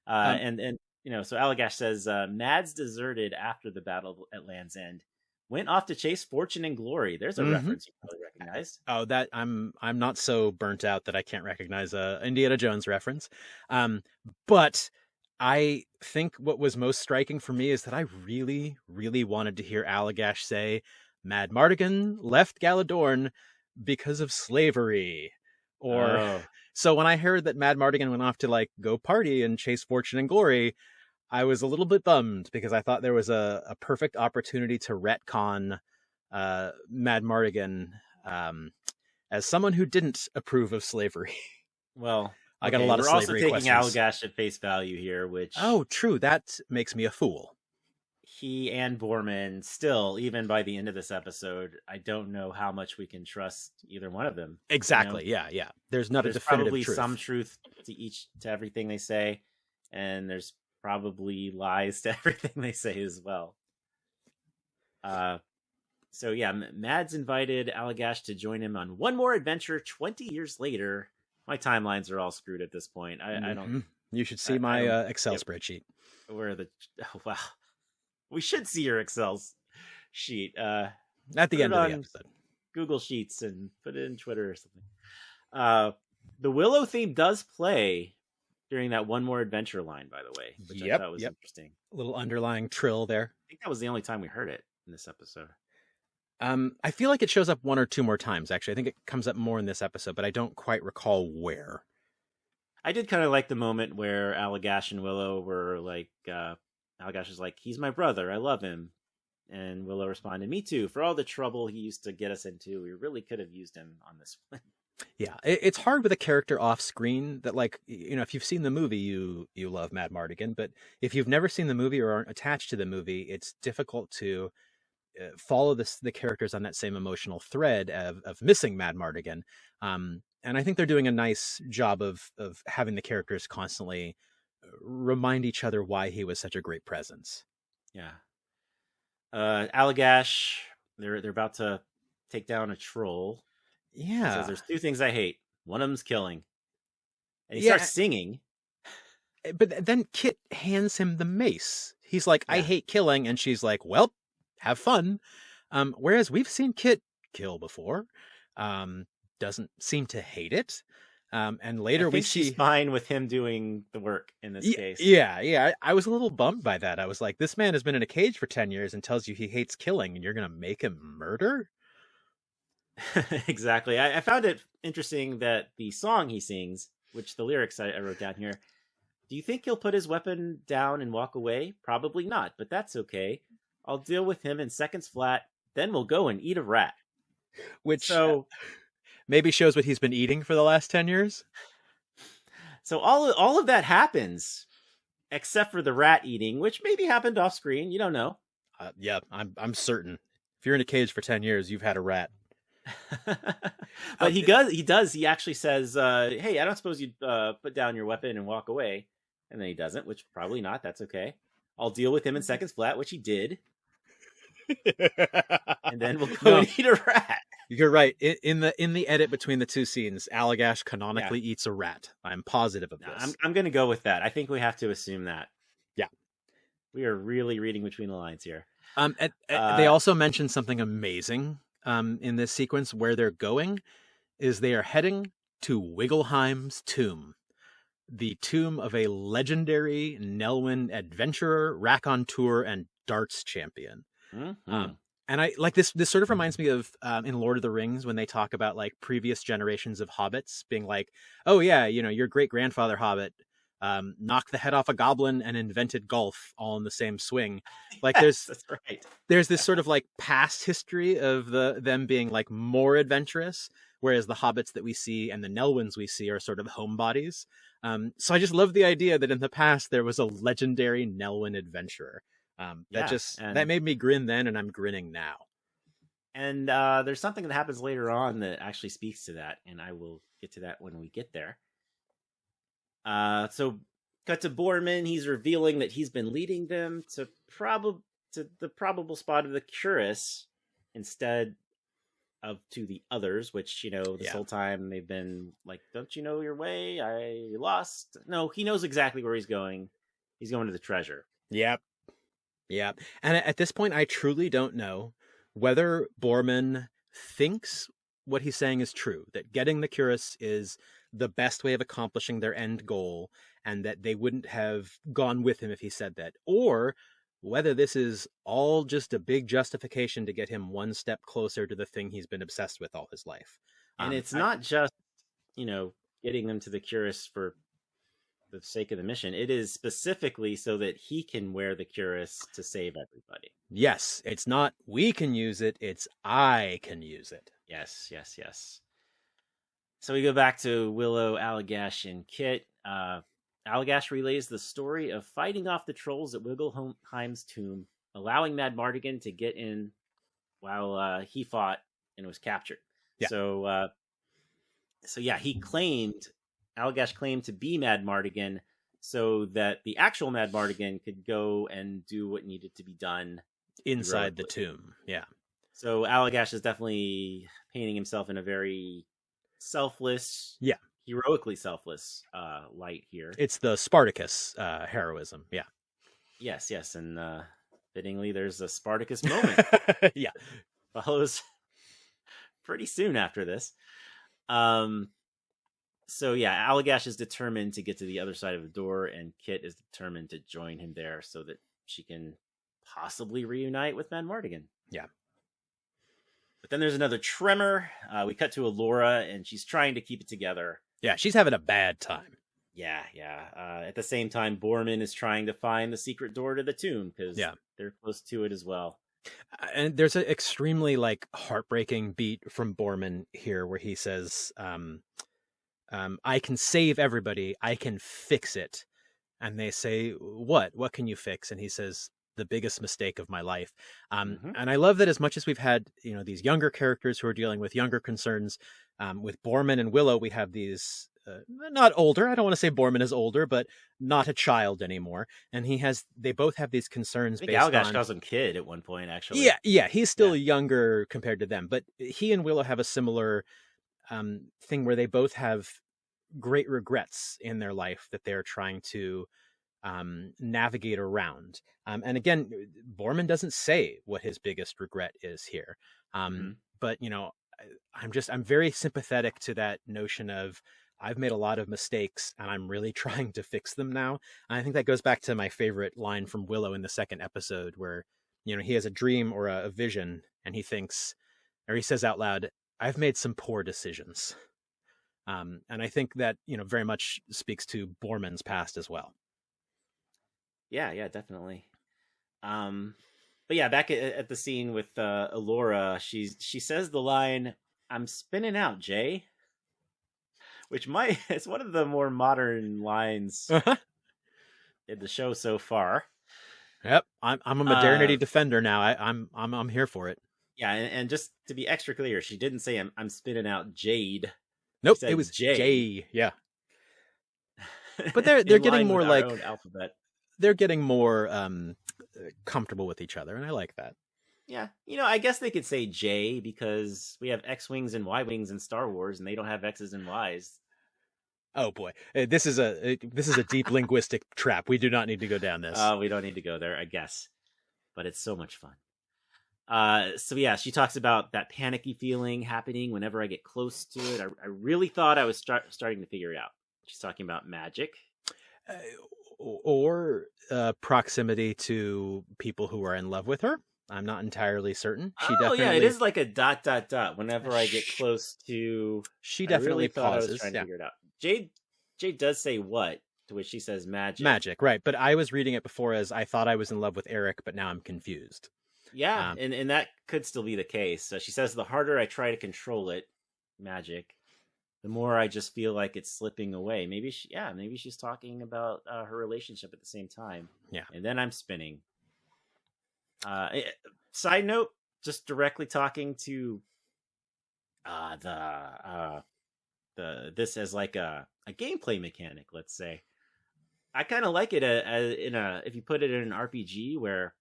And so Allagash says Mads deserted after the battle at Land's End, went off to chase fortune and glory. There's a reference you probably recognize. Oh, that I'm not so burnt out that I can't recognize a Indiana Jones reference. But I think what was most striking for me is that I really, really wanted to hear Allagash say, Mad Mardigan left Galadorn because of slavery. So when I heard that Mad Mardigan went off to, like, go party and chase fortune and glory, I was a little bit bummed, because I thought there was a perfect opportunity to retcon Mad Mardigan as someone who didn't approve of slavery. Well, I got a lot of slavery questions. We're also taking Allagash at face value here, which... Oh, true. That makes me a fool. He and Borman still, even by the end of this episode, I don't know how much we can trust either one of them. Exactly. Yeah. There's not a definitive probably truth. Some truth to everything they say, and there's probably lies to everything they say as well. So yeah, Mads invited Allagash to join him on one more adventure 20 years later. My timelines are all screwed at this point. I don't... You should see my Excel spreadsheet. Wow. We should see your Excel sheet. At the end of the episode. Google Sheets and put it in Twitter or something. The Willow theme does play during that one more adventure line, by the way, which I thought was interesting. A little underlying trill there. I think that was the only time we heard it in this episode. I feel like it shows up one or two more times, actually. I think it comes up more in this episode, but I don't quite recall where. I did kind of like the moment where Allagash and Willow were like, Allagash is like, he's my brother, I love him. And Willow responded, me too. For all the trouble he used to get us into, we really could have used him on this one. Yeah, it's hard with a character off screen that, like, if you've seen the movie, you love Mad Mardigan, but if you've never seen the movie or aren't attached to the movie, it's difficult to follow the characters on that same emotional thread of missing Mad Mardigan. And I think they're doing a nice job of having the characters constantly remind each other why he was such a great presence. Yeah. Allagash, they're about to take down a troll. Yeah. He says, there's two things I hate. One of them's killing. And he starts singing. But then Kit hands him the mace. He's like, I hate killing. And she's like, well, have fun. Whereas we've seen Kit kill before. Doesn't seem to hate it. And later we see... she's fine with him doing the work in this case. Yeah. I was a little bummed by that. I was like, this man has been in a cage for 10 years and tells you he hates killing, and you're going to make him murder? Exactly. I found it interesting that the song he sings, which the lyrics I wrote down here, do you think he'll put his weapon down and walk away? Probably not, but that's okay. I'll deal with him in seconds flat, then we'll go and eat a rat. Which maybe shows what he's been eating for the last 10 years? So all of that happens, except for the rat eating, which maybe happened off screen. You don't know. Yeah, I'm certain. If you're in a cage for 10 years, you've had a rat. But he does. He actually says, "Hey, I don't suppose you'd put down your weapon and walk away." And then he doesn't, which probably not. That's okay. I'll deal with him in seconds flat, which he did. And then we'll go and eat a rat. You're right. In the edit between the two scenes, Allagash canonically eats a rat. I'm positive of this. I'm going to go with that. I think we have to assume that. Yeah. We are really reading between the lines here. They also mentioned something amazing in this sequence. Where they're going is they are heading to Wiggleheim's tomb, the tomb of a legendary Nelwyn adventurer, raconteur, and darts champion. Mm-hmm. And I like this. This sort of reminds me of in Lord of the Rings when they talk about like previous generations of hobbits being like, "Oh yeah, your great grandfather Hobbit knocked the head off a goblin and invented golf all in the same swing." Like that's right. There's this sort of like past history of them being like more adventurous, whereas the hobbits that we see and the Nelwyns we see are sort of homebodies. So I just love the idea that in the past there was a legendary Nelwyn adventurer. That made me grin then, and I'm grinning now. And there's something that happens later on that actually speaks to that, and I will get to that when we get there. So cut to Borman. He's revealing that he's been leading them to the probable spot of the Curus instead of to the others, which this whole time they've been like, "Don't you know your way? I lost." No, he knows exactly where he's going. He's going to the treasure. Yep. Yeah. And at this point, I truly don't know whether Borman thinks what he's saying is true, that getting the Curus is the best way of accomplishing their end goal, and that they wouldn't have gone with him if he said that, or whether this is all just a big justification to get him one step closer to the thing he's been obsessed with all his life. And it's not just, getting them to the Curus for the sake of the mission. It is specifically so that he can wear the Curus to save everybody. Yes, it's not we can use it, it's I can use it. Yes. So we go back to Willow, Allagash, and Kit. Allagash relays the story of fighting off the trolls at Wiggleheim's tomb, allowing Mad Mardigan to get in while he fought and was captured. Yeah. So Allagash claimed to be Mad Mardigan so that the actual Mad Mardigan could go and do what needed to be done inside the tomb. Yeah. So Allagash is definitely painting himself in a very selfless, heroically selfless light here. It's the Spartacus heroism. Yeah. Yes. And fittingly, there's a Spartacus moment. Yeah. Follows pretty soon after this. So yeah, Allagash is determined to get to the other side of the door, and Kit is determined to join him there so that she can possibly reunite with Mad Mardigan. Yeah. But then there's another tremor. We cut to Alora, and she's trying to keep it together. Yeah, she's having a bad time. Yeah. At the same time, Borman is trying to find the secret door to the tomb because they're close to it as well. And there's an extremely heartbreaking beat from Borman here where he says, I can save everybody. I can fix it. And they say, what? What can you fix? And he says, the biggest mistake of my life. And I love that as much as we've had, these younger characters who are dealing with younger concerns, with Borman and Willow, we have these, not older. I don't want to say Borman is older, but not a child anymore. And they both have these concerns. I think Allagash calls him kid at one point, actually. Yeah. He's still younger compared to them, but he and Willow have a similar thing where they both have great regrets in their life that they're trying to navigate around. And again, Borman doesn't say what his biggest regret is here. But I'm very sympathetic to that notion of I've made a lot of mistakes and I'm really trying to fix them now. And I think that goes back to my favorite line from Willow in the second episode where, he has a dream or a vision and he says out loud, I've made some poor decisions. And I think that, very much speaks to Borman's past as well. Yeah, definitely. But yeah, back at the scene with Alora, she says the line, "I'm spinning out, Jay," which it's one of the more modern lines in the show so far. Yep, I'm a modernity defender now. I'm here for it. Yeah, and just to be extra clear, she didn't say I'm spitting out Jade. Nope, it was J. Yeah, but they're getting more like own alphabet. They're getting more comfortable with each other, and I like that. Yeah, I guess they could say J because we have X-wings and Y-wings in Star Wars, and they don't have X's and Y's. Oh boy, this is a deep linguistic trap. We do not need to go down this. We don't need to go there, I guess, but it's so much fun. So yeah, she talks about that panicky feeling happening whenever I get close to it. I really thought I was starting to figure it out. She's talking about magic. Or proximity to people who are in love with her. I'm not entirely certain. Yeah, it is like a ... Whenever I get close to, she definitely pauses. I was trying to figure it out. Jade does say what, to which she says magic. Magic, right? But I was reading it before as I thought I was in love with Eric, but now I'm confused. Yeah, and that could still be the case. She says the harder I try to control it, magic, the more I just feel like it's slipping away. Maybe she's talking about her relationship at the same time. Yeah, and then I'm spinning. Side note, just directly talking to this as like a gameplay mechanic, let's say. I kind of like it if you put it in an RPG where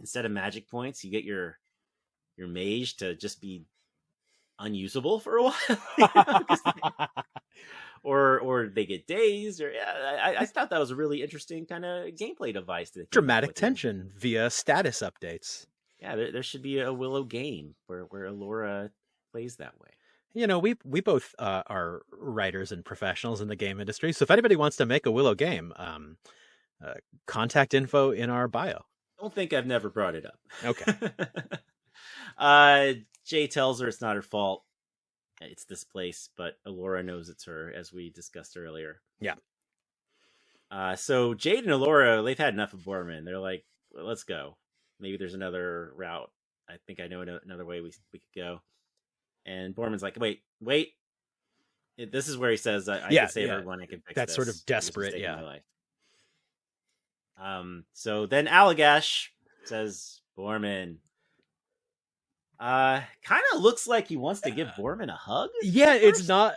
instead of magic points, you get your mage to just be unusable for a while. Or they get dazed, I thought that was a really interesting kind of gameplay device. Dramatic tension via status updates. Yeah, there should be a Willow game where Elora plays that way. We both are writers and professionals in the game industry, so if anybody wants to make a Willow game, contact info in our bio. Don't think I've never brought it up. Okay. Jay tells her it's not her fault. It's this place, but Elora knows it's her, as we discussed earlier. Yeah. So Jade and Elora, they've had enough of Borman. They're like, well, let's go. Maybe there's another route. I think I know another way we could go. And Borman's like, wait. This is where he says, I can save everyone. I can fix That's this. sort of desperate, yeah. My life. So then Allagash says, Borman. Kind of looks like he wants to give Borman a hug. Yeah, it's not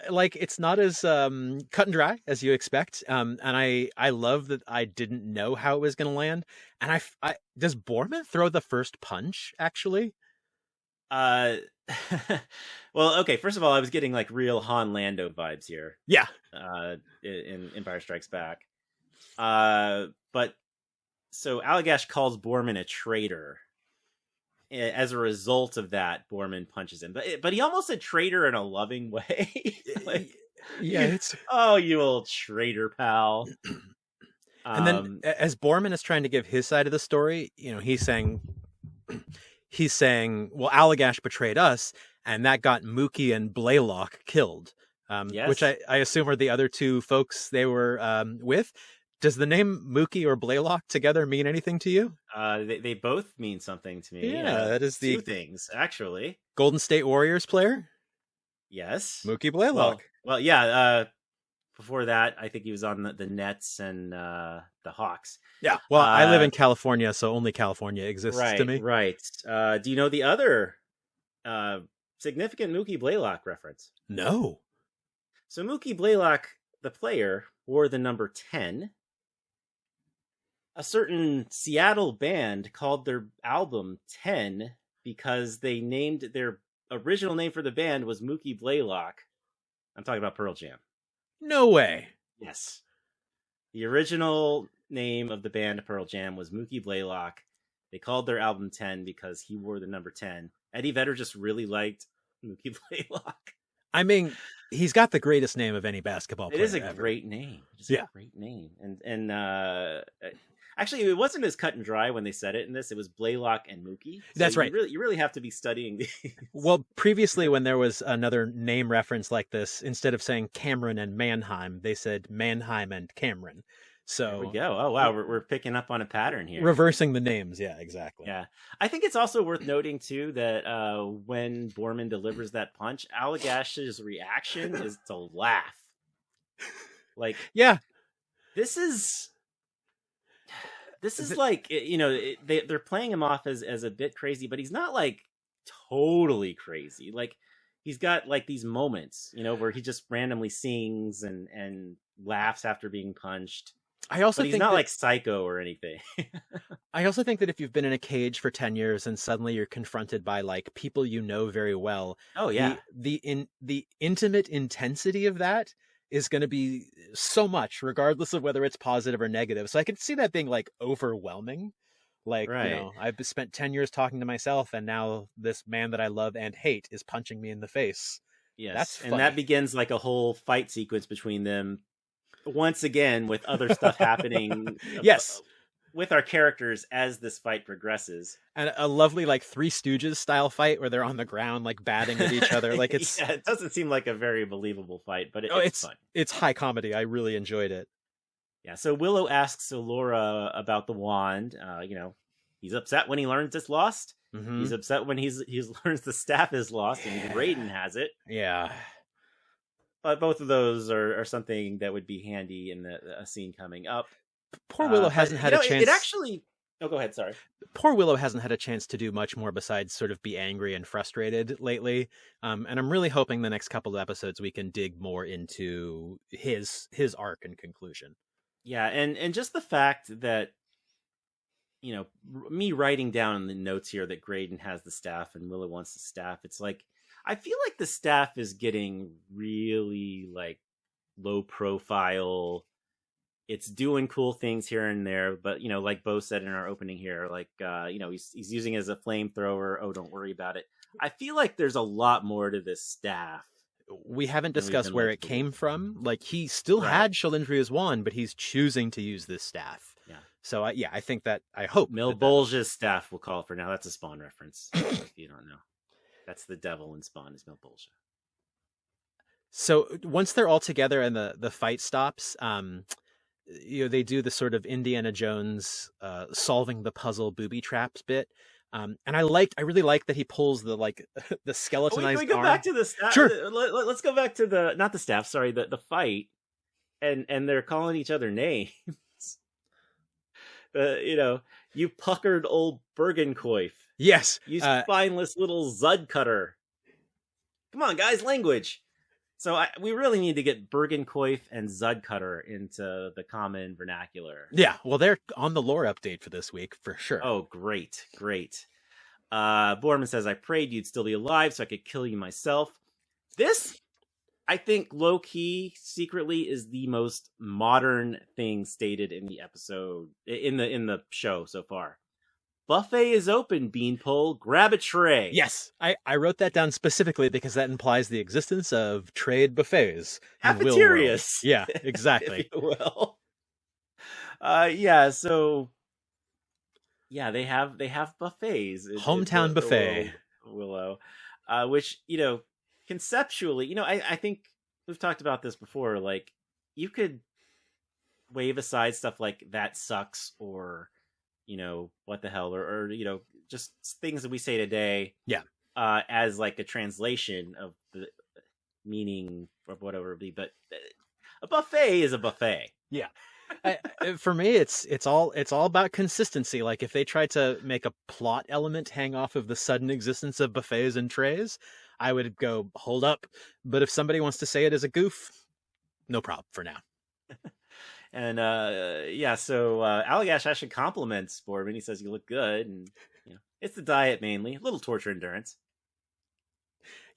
as cut and dry as you expect. And I love that I didn't know how it was going to land. And I does Borman throw the first punch actually? Well, okay. First of all, I was getting like real Han Lando vibes here. Yeah. In Empire Strikes Back. But so Allagash calls Borman a traitor. As a result of that, Borman punches him, but he almost said traitor in a loving way. It's you old traitor pal. And then as Borman is trying to give his side of the story, he's saying, well, Allagash betrayed us, and that got Mookie and Blaylock killed. Yes. Which I assume are the other two folks they were with. Does the name Mookie or Blaylock together mean anything to you? They both mean something to me. Yeah, that is the two things actually. Golden State Warriors player. Yes, Mookie Blaylock. Well, yeah. Before that, I think he was on the Nets and the Hawks. Yeah. Well, I live in California, so only California exists to me. Right. Do you know the other significant Mookie Blaylock reference? No. So Mookie Blaylock, the player, wore the number 10. A certain Seattle band called their album 10 because they named their original name for the band was Mookie Blaylock. I'm talking about Pearl Jam. No way. Yes. The original name of the band Pearl Jam was Mookie Blaylock. They called their album 10 because he wore the number 10. Eddie Vedder just really liked Mookie Blaylock. I mean, he's got the greatest name of any basketball player. It is a ever. Great name. It's a great name. And actually, it wasn't as cut and dry when they said it in this. It was Blaylock and Mookie. So That's right. You really have to be studying these. Well, previously, when there was another name reference like this, instead of saying Cameron and Mannheim, they said Mannheim and Cameron. So there we go. Oh wow, we're picking up on a pattern here. Reversing the names, yeah, exactly. Yeah, I think it's also worth noting too that when Borman delivers that punch, Allagash's reaction is to laugh. Like, yeah, this is like, you know, they're playing him off as a bit crazy, but he's not like totally crazy. Like, he's got like these moments, you know, where he just randomly sings and laughs after being punched. I also but he's think not like Psycho or anything. I also think that if you've been in a cage for 10 years and suddenly you're confronted by like people you know very well, oh yeah, the intimate intensity of that is going to be so much, regardless of whether it's positive or negative. So I can see that being like overwhelming. Like, right. You know, I've spent 10 years talking to myself, and now this man that I love and hate is punching me in the face. Yes, that's and that begins like a whole fight sequence between them. Once again, with other stuff happening. Yes. With our characters as this fight progresses. And a lovely like Three Stooges style fight where they're on the ground like batting at each other. Like it's yeah, it doesn't seem like a very believable fight, but it's fun. It's high comedy. I really enjoyed it. Yeah, so Willow asks Allura about the wand. You know, he's upset when he learns it's lost. Mm-hmm. He's upset when he learns the staff is lost and Graydon has it. Yeah. But both of those are something that would be handy in a scene coming up. Poor Willow hasn't had a chance. It actually... Oh, go ahead, sorry. Poor Willow hasn't had a chance to do much more besides sort of be angry and frustrated lately. And I'm really hoping the next couple of episodes we can dig more into his arc and conclusion. Yeah, and just the fact that, you know, me writing down in the notes here that Graydon has the staff and Willow wants the staff, it's like, I feel like the staff is getting really like low profile. It's doing cool things here and there, but you know, like Bo said in our opening here, like you know, he's using it as a flamethrower. Oh, don't worry about it. I feel like there's a lot more to this staff. We haven't discussed where it came from. Like he still had Shalindria's wand, but he's choosing to use this staff. Yeah. So I think that I hope Milbolge's staff we'll call it for now. That's a Spawn reference. If you don't know. That's the devil in Spawn is Milbolge. So once they're all together and the fight stops, you know, they do the sort of Indiana Jones solving the puzzle booby traps bit. And I really like that he pulls the like the skeletonized Can we go back to the staff? Sure. Let's go back to the staff, sorry, the fight. And they're calling each other names. You know, you puckered old Bergenkoif. Yes. You spineless little Zud cutter. Come on, guys, language. So we really need to get Bergenkoif and Zud cutter into the common vernacular. Yeah, well, they're on the lore update for this week, for sure. Oh, great. Borman says, I prayed you'd still be alive so I could kill you myself. This, I think, low-key, secretly, is the most modern thing stated in the episode, in the show so far. Buffet is open, Beanpole. Grab a tray. Yes, I wrote that down specifically because that implies the existence of trade buffets. Cafeterias. Yeah, exactly. If you will. Yeah, so... Yeah, they have buffets. Hometown buffet. Willow. Which, you know, conceptually, you know, I think we've talked about this before. Like, you could wave aside stuff like that sucks or... you know, what the hell, or you know, just things that we say today, as like a translation of the meaning of whatever it be. But a buffet is a buffet. Yeah, for me, it's all about consistency. Like if they tried to make a plot element hang off of the sudden existence of buffets and trays, I would go hold up. But if somebody wants to say it as a goof, no problem for now. And so Allagash actually compliments Borbin. He says you look good, and you know, it's the diet mainly, a little torture endurance.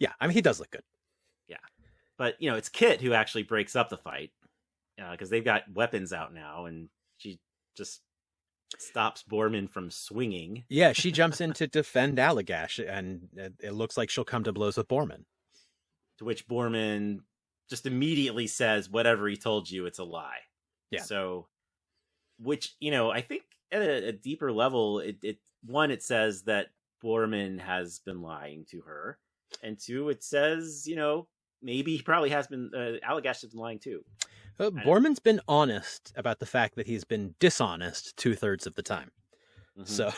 Yeah, I mean he does look good. Yeah, but you know it's Kit who actually breaks up the fight because they've got weapons out now, and she just stops Borman from swinging. Yeah, she jumps in to defend Allagash, and it looks like she'll come to blows with Borman. To which Borman just immediately says, "Whatever he told you, it's a lie." Yeah. So, which, you know, I think at a deeper level, it says that Borman has been lying to her. And two, it says, you know, maybe he probably has been, Allagash has been lying too. Borman's been honest about the fact that he's been dishonest 2/3 of the time. Mm-hmm. So,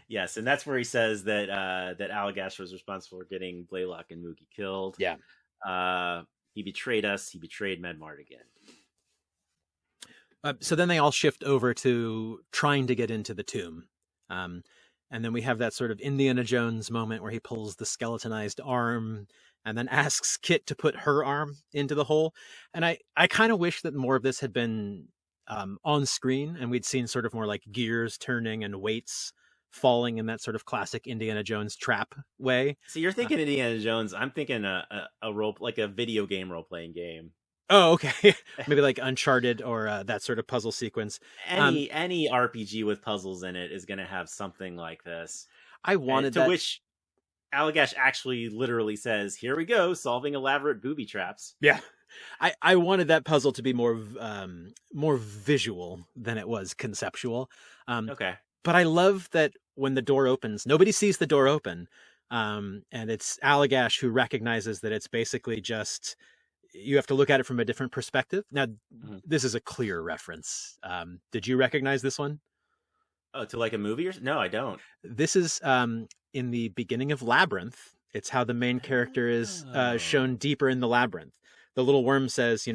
yes, and that's where he says that that Allagash was responsible for getting Blaylock and Moogie killed. Yeah, he betrayed us. He betrayed Medmardigan. So then they all shift over to trying to get into the tomb. And then we have that sort of Indiana Jones moment where he pulls the skeletonized arm and then asks Kit to put her arm into the hole. And I kind of wish that more of this had been on screen and we'd seen sort of more like gears turning and weights falling in that sort of classic Indiana Jones trap way. So you're thinking Indiana Jones. I'm thinking a role, like a video game role-playing game. Oh, okay. Maybe like Uncharted or that sort of puzzle sequence. Any RPG with puzzles in it is going to have something like this. I wanted to which Allagash actually literally says, "Here we go, solving elaborate booby traps." Yeah, I wanted that puzzle to be more visual than it was conceptual. Okay, but I love that when the door opens, nobody sees the door open, and it's Allagash who recognizes that it's basically just. You have to look at it from a different perspective. Now, This is a clear reference. Did you recognize this one? Oh, to like a movie? No, I don't. This is in the beginning of Labyrinth. It's how the main character is shown deeper in the labyrinth. The little worm says,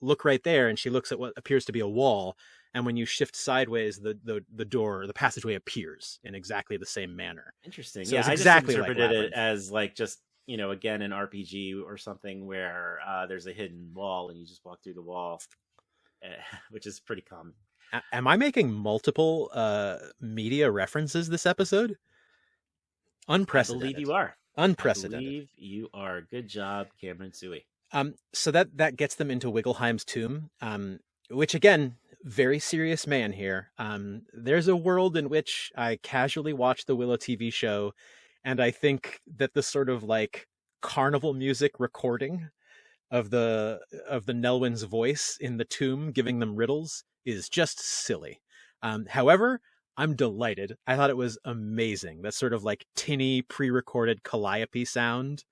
look right there. And she looks at what appears to be a wall. And when you shift sideways, the door, the passageway appears in exactly the same manner. Interesting. So yeah, exactly I just interpreted like it as like just, again, an RPG or something where there's a hidden wall and you just walk through the wall, which is pretty common. Am I making multiple media references this episode? Unprecedented. I believe you are. Unprecedented. I believe you are. Good job, Cameron Sui. So that gets them into Wiggleheim's tomb, which again, very serious man here. There's a world in which I casually watch the Willow TV show, and I think that the sort of like carnival music recording of the Nelwyn's voice in the tomb giving them riddles is just silly. However, I'm delighted. I thought it was amazing. That sort of like tinny pre-recorded calliope sound,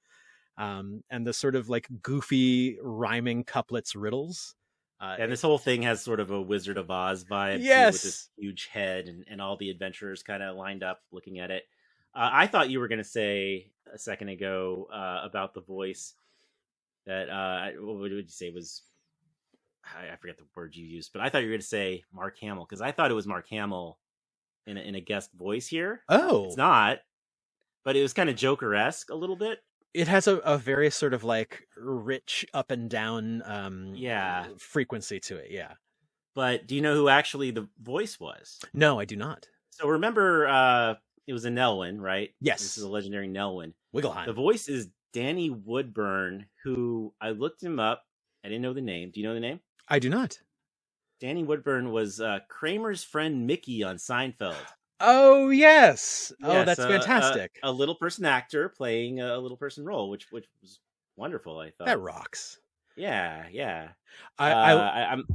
and the sort of like goofy rhyming couplets riddles. And this whole thing has sort of a Wizard of Oz vibe, yes, with this huge head and all the adventurers kind of lined up looking at it. I thought you were going to say a second ago about the voice that what did you say was? I forget the word you used, but I thought you were going to say Mark Hamill, because I thought it was Mark Hamill in a guest voice here. Oh, it's not, but it was kind of Joker-esque a little bit. It has a very sort of like rich up and down frequency to it. Yeah. But do you know who actually the voice was? No, I do not. So remember, it was a Nelwyn, right? Yes. This is a legendary Nelwyn. Wiggleheim. The voice is Danny Woodburn, who I looked him up. I didn't know the name. Do you know the name? I do not. Danny Woodburn was Kramer's friend Mickey on Seinfeld. Oh, yes. Oh, yes, that's fantastic. A little person actor playing a little person role, which was wonderful, I thought. That rocks. Yeah. I'm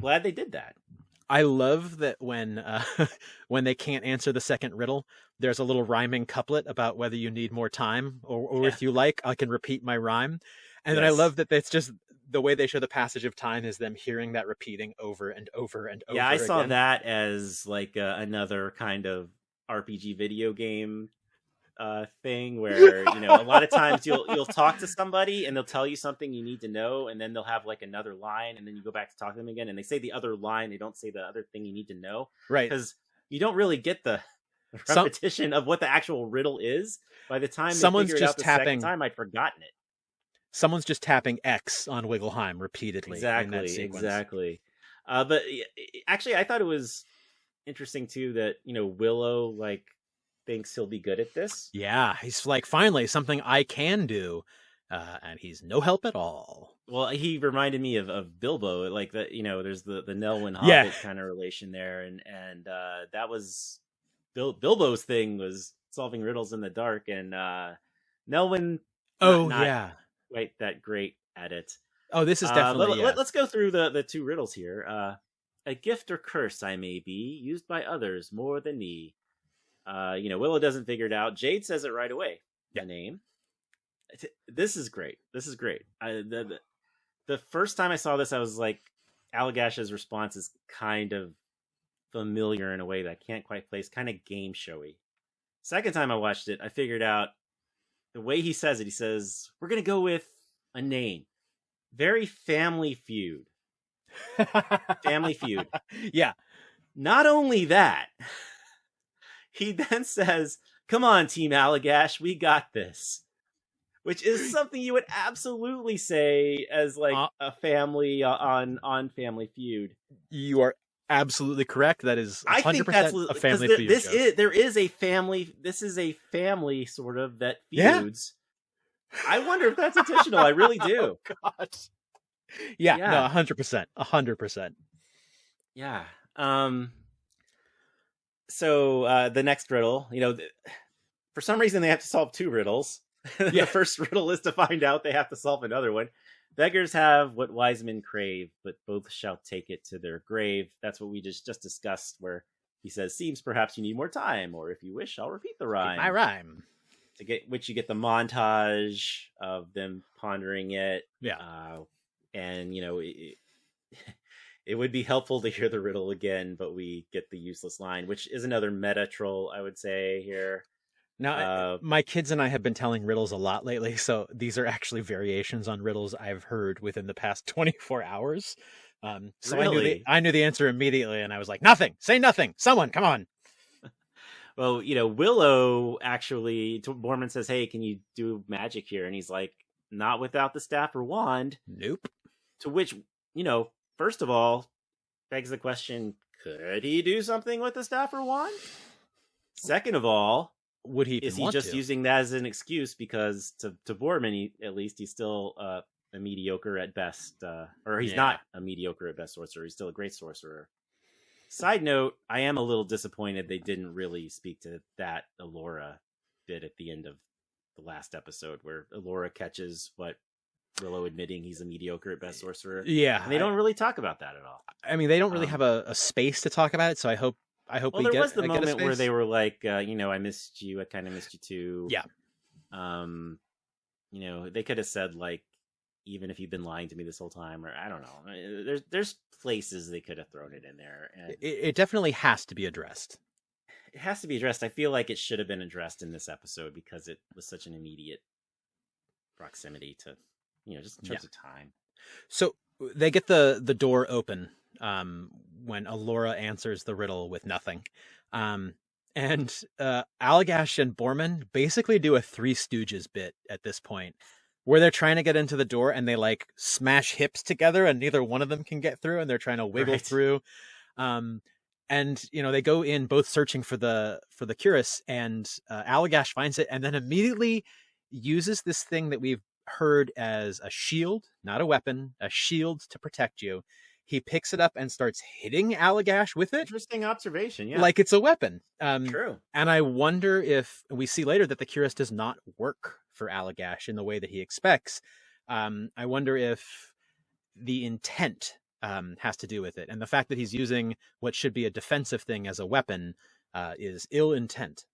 glad they did that. I love that when they can't answer the second riddle, there's a little rhyming couplet about whether you need more time or if you like, I can repeat my rhyme. And then I love that it's just the way they show the passage of time is them hearing that repeating over and over and over. Yeah, I saw that as like another kind of RPG video game thing where, a lot of times you'll talk to somebody and they'll tell you something you need to know, and then they'll have like another line, and then you go back to talk to them again and they say the other line, they don't say the other thing you need to know. Right. Because you don't really get the repetition of what the actual riddle is. By the time someone's they figure it out the second time, I'd forgotten it. Someone's just tapping X on Wiggleheim repeatedly. Exactly. But actually, I thought it was interesting too that Willow like thinks he'll be good at this. Yeah, he's like, finally something I can do, and he's no help at all. Well, he reminded me of Bilbo, like that. There's the Nelwyn Hobbit kind of relation there, and that was Bilbo's thing was solving riddles in the dark, and Nelwyn. Not quite that great at it. Oh, this is definitely. Let's go through the two riddles here. A gift or curse I may be, used by others more than me. Willow doesn't figure it out. Jade says it right away. The name. This is great. the first time I saw this, I was like, Allagash's response is kind of familiar in a way that I can't quite place, kind of game showy. Second time I watched it, I figured out the way he says it. He says, we're going to go with a name. Very Family Feud. Family Feud. Yeah. Not only that, he then says, come on, Team Allagash, we got this. Which is something you would absolutely say as like a family on Family Feud. You are absolutely correct. That is 100% I think that's a Family Feud. This is a family sort of that feuds. Yeah. I wonder if that's intentional. I really do. Oh, God. Yeah, no, 100%. 100%. Yeah. So the next riddle, for some reason they have to solve 2 riddles. The first riddle is to find out they have to solve another one. Beggars have what wise men crave, but both shall take it to their grave. That's what we just discussed, where he says, seems perhaps you need more time, or if you wish, I'll repeat the rhyme. My rhyme. To get which you get the montage of them pondering it. Yeah. And, it would be helpful to hear the riddle again, but we get the useless line, which is another meta troll, I would say, here. Now, my kids and I have been telling riddles a lot lately, so these are actually variations on riddles I've heard within the past 24 hours. So really? I knew the answer immediately, and I was like, nothing! Say nothing! Someone, come on! Well, Willow actually, Borman says, hey, can you do magic here? And he's like, not without the staff or wand. Nope. To which, first of all, begs the question, could he do something with the staff or wand? Second of all, would he? Is he just using that as an excuse because to Borman, he's still a mediocre at best, or he's not a mediocre at best sorcerer. He's still a great sorcerer. Side note: I am a little disappointed they didn't really speak to that Elora bit at the end of the last episode, where Elora catches what Willow admitting he's a mediocre at best sorcerer. Yeah, and they don't really talk about that at all. I mean, they don't really have a space to talk about it, so I hope. Well, there was the moment where they were like, I missed you. I kind of missed you too. Yeah. They could have said like, even if you've been lying to me this whole time, or I don't know. There's places they could have thrown it in there. And it definitely has to be addressed. It has to be addressed. I feel like it should have been addressed in this episode because it was such an immediate proximity to, just in terms of time. So they get the door open. When Elora answers the riddle with nothing. And Allagash and Borman basically do a Three Stooges bit at this point, where they're trying to get into the door and they like smash hips together and neither one of them can get through and they're trying to wiggle through. And they go in both searching for the cuirass, and Allagash finds it and then immediately uses this thing that we've heard as a shield, not a weapon, a shield to protect you. He picks it up and starts hitting Allagash with it. Interesting observation, yeah. Like it's a weapon. True. And I wonder if we see later that the cuirass does not work for Allagash in the way that he expects. I wonder if the intent has to do with it. And the fact that he's using what should be a defensive thing as a weapon is ill intent.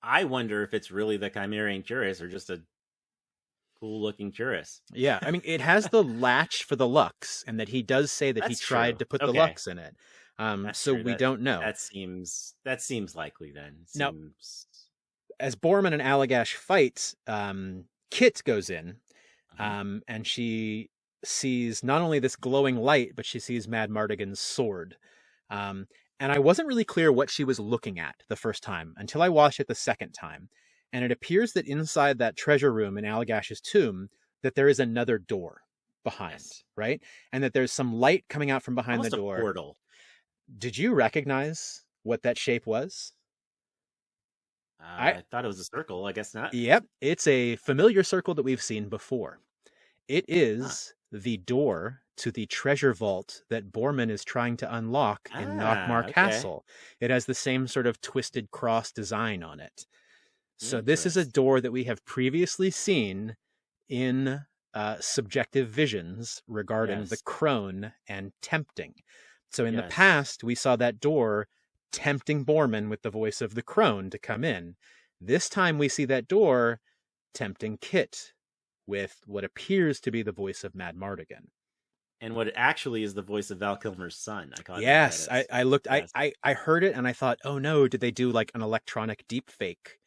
I wonder if it's really the Chimerian cuirass or just a cool-looking cuirass. Yeah, I mean, it has the latch for the lux, and that he does say that he tried to put the lux in it. So we don't know. That seems likely then. Now, as Borman and Allagash fight, Kit goes in, and she sees not only this glowing light, but she sees Mad Mardigan's sword. And I wasn't really clear what she was looking at the first time until I watched it the second time. And it appears that inside that treasure room in Allagash's tomb, that there is another door behind, right? And that there's some light coming out from behind almost the door. A portal. Did you recognize what that shape was? I thought it was a circle. I guess not. Yep. It's a familiar circle that we've seen before. It is the door to the treasure vault that Borman is trying to unlock in Nockmar Castle. It has the same sort of twisted cross design on it. So this is a door that we have previously seen in subjective visions regarding the crone and tempting. So in the past, we saw that door tempting Borman with the voice of the crone to come in. This time we see that door tempting Kit with what appears to be the voice of Mad Mardigan. And what actually is the voice of Val Kilmer's son. I caught Yes, I looked, yes. I heard it and I thought, oh no, did they do like an electronic deep fake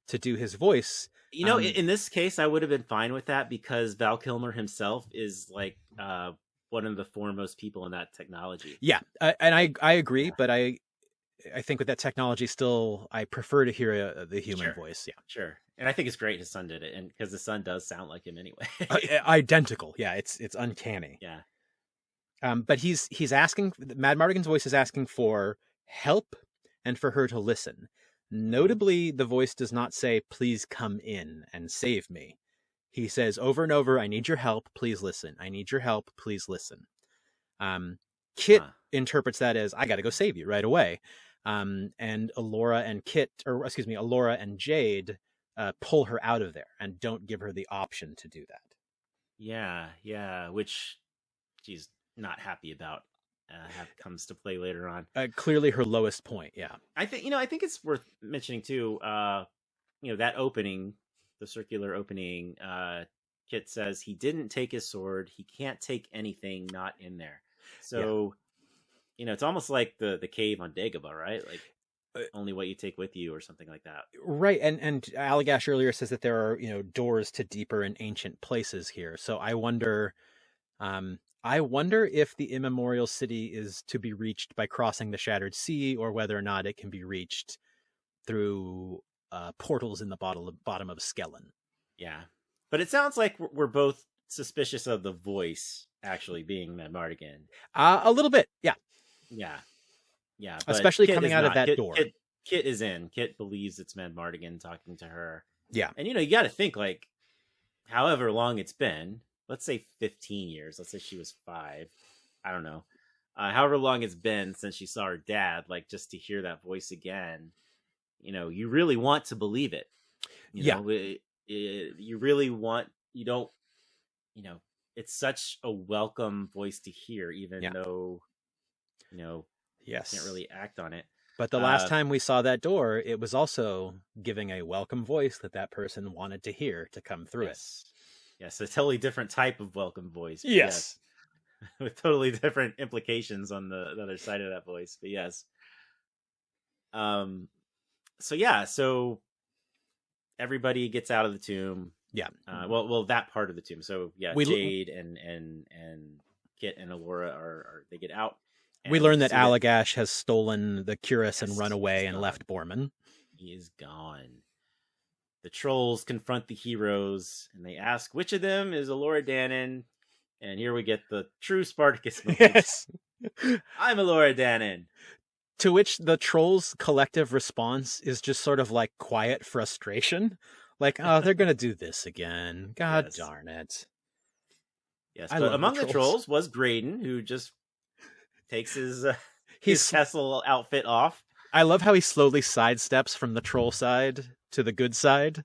to do his voice? You know, in this case, I would have been fine with that because Val Kilmer himself is like one of the foremost people in that technology. Yeah, and I agree, but I think with that technology, still, I prefer to hear the human voice. Yeah, sure. And I think it's great his son did it, and because the son does sound like him anyway. Identical. Yeah, it's uncanny. Yeah. But he's asking. Mad Mardigan's voice is asking for help and for her to listen. Notably, the voice does not say, "Please come in and save me." He says over and over, "I need your help. Please listen. I need your help. Please listen." Kit interprets that as, "I got to go save you right away." And Alora and Jade pull her out of there and don't give her the option to do that. Yeah, which she's not happy about. Comes to play later on. Clearly her lowest point. Yeah, I think it's worth mentioning too. That opening, the circular opening. Kit says he didn't take his sword. He can't take anything not in there. So, it's almost like the cave on Dagobah, right? Like only what you take with you, or something like that. Right, and Allagash earlier says that there are doors to deeper and ancient places here. So I wonder if the immemorial city is to be reached by crossing the Shattered Sea, or whether or not it can be reached through portals in the bottom of Skellin. Yeah, but it sounds like we're both suspicious of the voice actually being Mad Mardigan. A little bit, yeah. Especially Kit coming out of that door. Kit is in. Kit believes it's Mad Mardigan talking to her. Yeah, and you got to think, like, however long it's been. Let's say 15 years. Let's say she was 5. I don't know. However long it's been since she saw her dad, like, just to hear that voice again, you really want to believe it. You really want, you don't, it's such a welcome voice to hear, even though, yes, can't really act on it. But the last time we saw that door, it was also giving a welcome voice that person wanted to hear to come through it. Yes, a totally different type of welcome voice. Yes. With totally different implications on the other side of that voice. But yes. So everybody gets out of the tomb. Yeah. Well, that part of the tomb. So yeah, Jade and Kit and Alora are they get out. We learn that Allagash has stolen the cuirass and run away and left Borman. He is gone. The trolls confront the heroes, and they ask which of them is Alora Dannon. And here we get the true Spartacus moment. Yes. I'm Alora Dannon. To which the trolls' collective response is just sort of like quiet frustration. Like, oh, they're going to do this again. God darn it. Yes, but among the trolls was Graydon, who just takes his castle outfit off. I love how he slowly sidesteps from the troll side to the good side.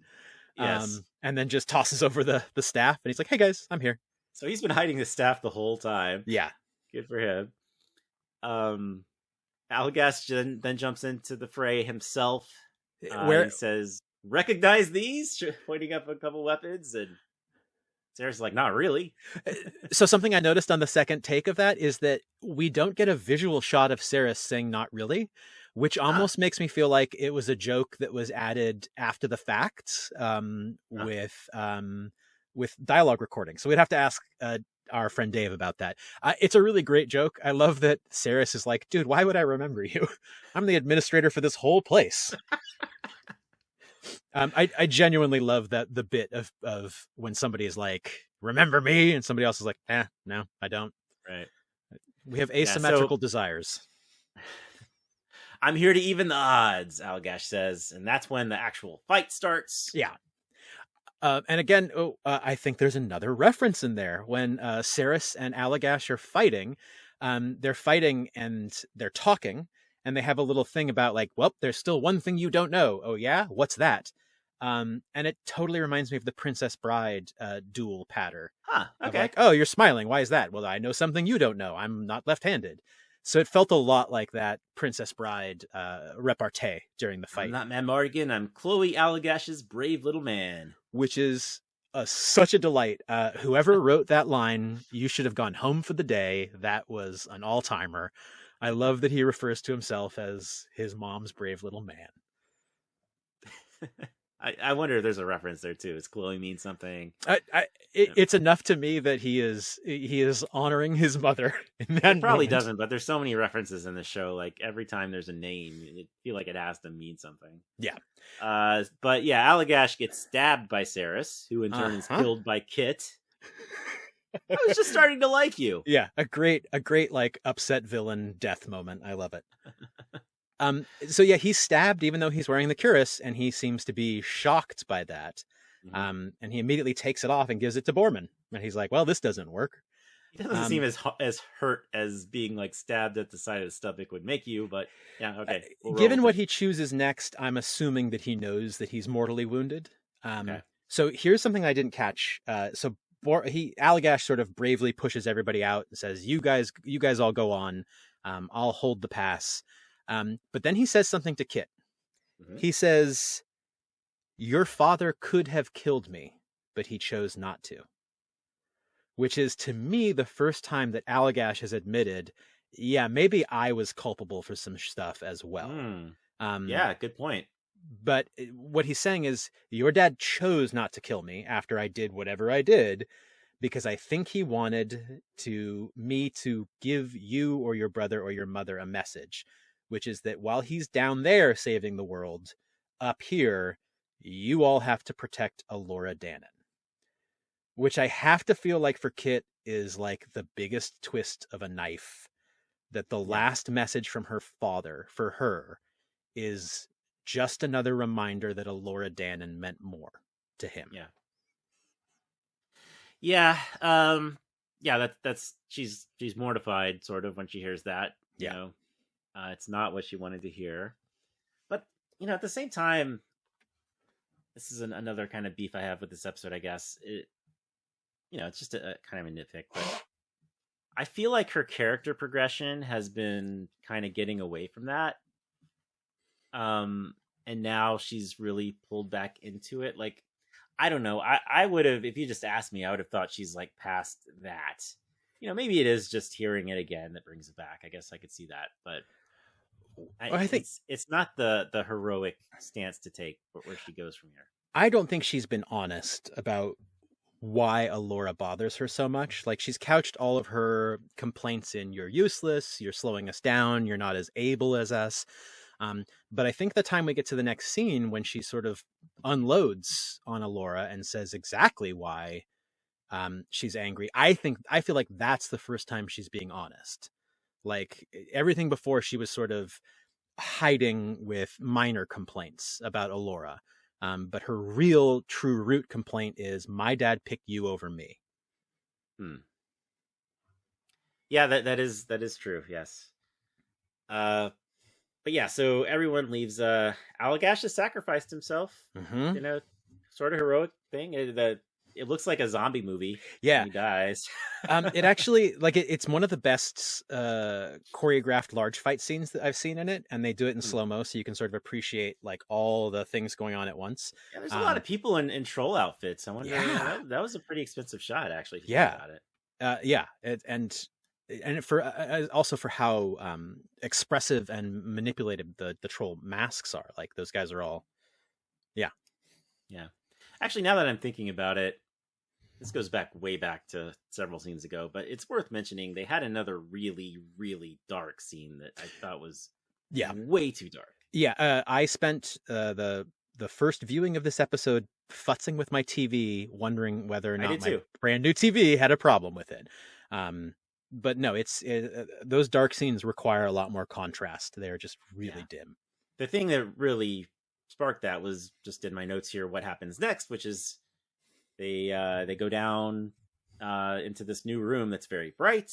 Yes. And then just tosses over the staff. And he's like, hey, guys, I'm here. So he's been hiding the staff the whole time. Yeah. Good for him. Allagash then jumps into the fray himself. He says, recognize these? Pointing up a couple weapons. And Sarah's like, not really. So something I noticed on the second take of that is that we don't get a visual shot of Sarah saying not really, which almost makes me feel like it was a joke that was added after the fact with dialogue recording. So we'd have to ask our friend Dave about that. It's a really great joke. I love that Saris is like, dude, why would I remember you? I'm the administrator for this whole place. I genuinely love that the bit of when somebody is like, remember me? And somebody else is like, no, I don't. Right. We have asymmetrical desires. I'm here to even the odds, Allagash says. And that's when the actual fight starts. Yeah. And again, I think there's another reference in there when Saris and Allagash are fighting. They're fighting and they're talking, and they have a little thing about like, well, there's still one thing you don't know. Oh yeah, what's that? And it totally reminds me of the Princess Bride duel patter. Okay. Like, oh, you're smiling. Why is that? Well, I know something you don't know. I'm not left-handed. So it felt a lot like that Princess Bride repartee during the fight. I'm not Mad Mardigan. I'm Chloe Allagash's brave little man. Which is such a delight. Whoever wrote that line, "You should have gone home for the day," that was an all-timer. I love that he refers to himself as his mom's brave little man. I wonder if there's a reference there too. Does glowing mean something? It's enough to me that he is honoring his mother. In that it probably moment. doesn't, but there's so many references in the show. Like every time there's a name, I feel like it has to mean something. Yeah. But yeah, Allagash gets stabbed by Saris, who in turn is killed by Kit. I was just starting to like you. Yeah, a great like upset villain death moment. I love it. So yeah, he's stabbed even though he's wearing the cuirass, and he seems to be shocked by that. And he immediately takes it off and gives it to Borman. And he's like, well, this doesn't work. He doesn't seem as hurt as being like stabbed at the side of the stomach would make you, but yeah, okay. Given what he chooses next, I'm assuming that he knows that he's mortally wounded. Okay. So here's something I didn't catch. Allagash sort of bravely pushes everybody out and says, you guys all go on. I'll hold the pass. But then he says something to Kit. He says, your father could have killed me, but he chose not to. Which is, to me, the first time that Allagash has admitted, yeah, maybe I was culpable for some stuff as well. Yeah, good point. But what he's saying is, your dad chose not to kill me after I did whatever I did, because I think he wanted me to give you or your brother or your mother a message, which is that while he's down there saving the world, up here, you all have to protect Alora Dannon. Which I have to feel like for Kit is like the biggest twist of a knife, that the last message from her father for her is just another reminder that Alora Dannon meant more to him. That's she's mortified sort of when she hears that. You know, it's not what she wanted to hear, but you know, at the same time, this is another kind of beef I have with this episode. I guess it's just a kind of a nitpick, but I feel like her character progression has been kind of getting away from that. And now she's really pulled back into it. Like, I don't know. I would have, if you just asked me, I would have thought she's like past that. You know, maybe it is just hearing it again that brings it back. I guess I could see that, but I think it's not the heroic stance to take where she goes from here. I don't think she's been honest about why Alora bothers her so much. Like, she's couched all of her complaints in, you're useless, you're slowing us down, you're not as able as us. But I think the time we get to the next scene, when she sort of unloads on Alora and says exactly why she's angry, I feel like that's the first time she's being honest. Like, everything before, she was sort of hiding with minor complaints about Alora. But her real true root complaint is, my dad picked you over me. Yeah, that is true. Yes. But yeah, so everyone leaves. Allagash has sacrificed himself in a sort of heroic thing. It looks like a zombie movie. Yeah, he dies. It actually, like, it's one of the best choreographed large fight scenes that I've seen in it, and they do it in slow-mo, so you can sort of appreciate like all the things going on at once. Yeah, there's a lot of people in troll outfits. I wonder. That was a pretty expensive shot, actually. If you think about it. And for also for how expressive and manipulative the troll masks are. Like, those guys are all, yeah. Actually, now that I'm thinking about it, this goes way back to several scenes ago, but it's worth mentioning they had another really, really dark scene that I thought was way too dark. Yeah, I spent the first viewing of this episode futzing with my TV, wondering whether or not my brand new TV had a problem with it. But no, those dark scenes require a lot more contrast. They're just really dim. The thing that really sparked that was just in my notes here, what happens next, which is they go down into this new room that's very bright.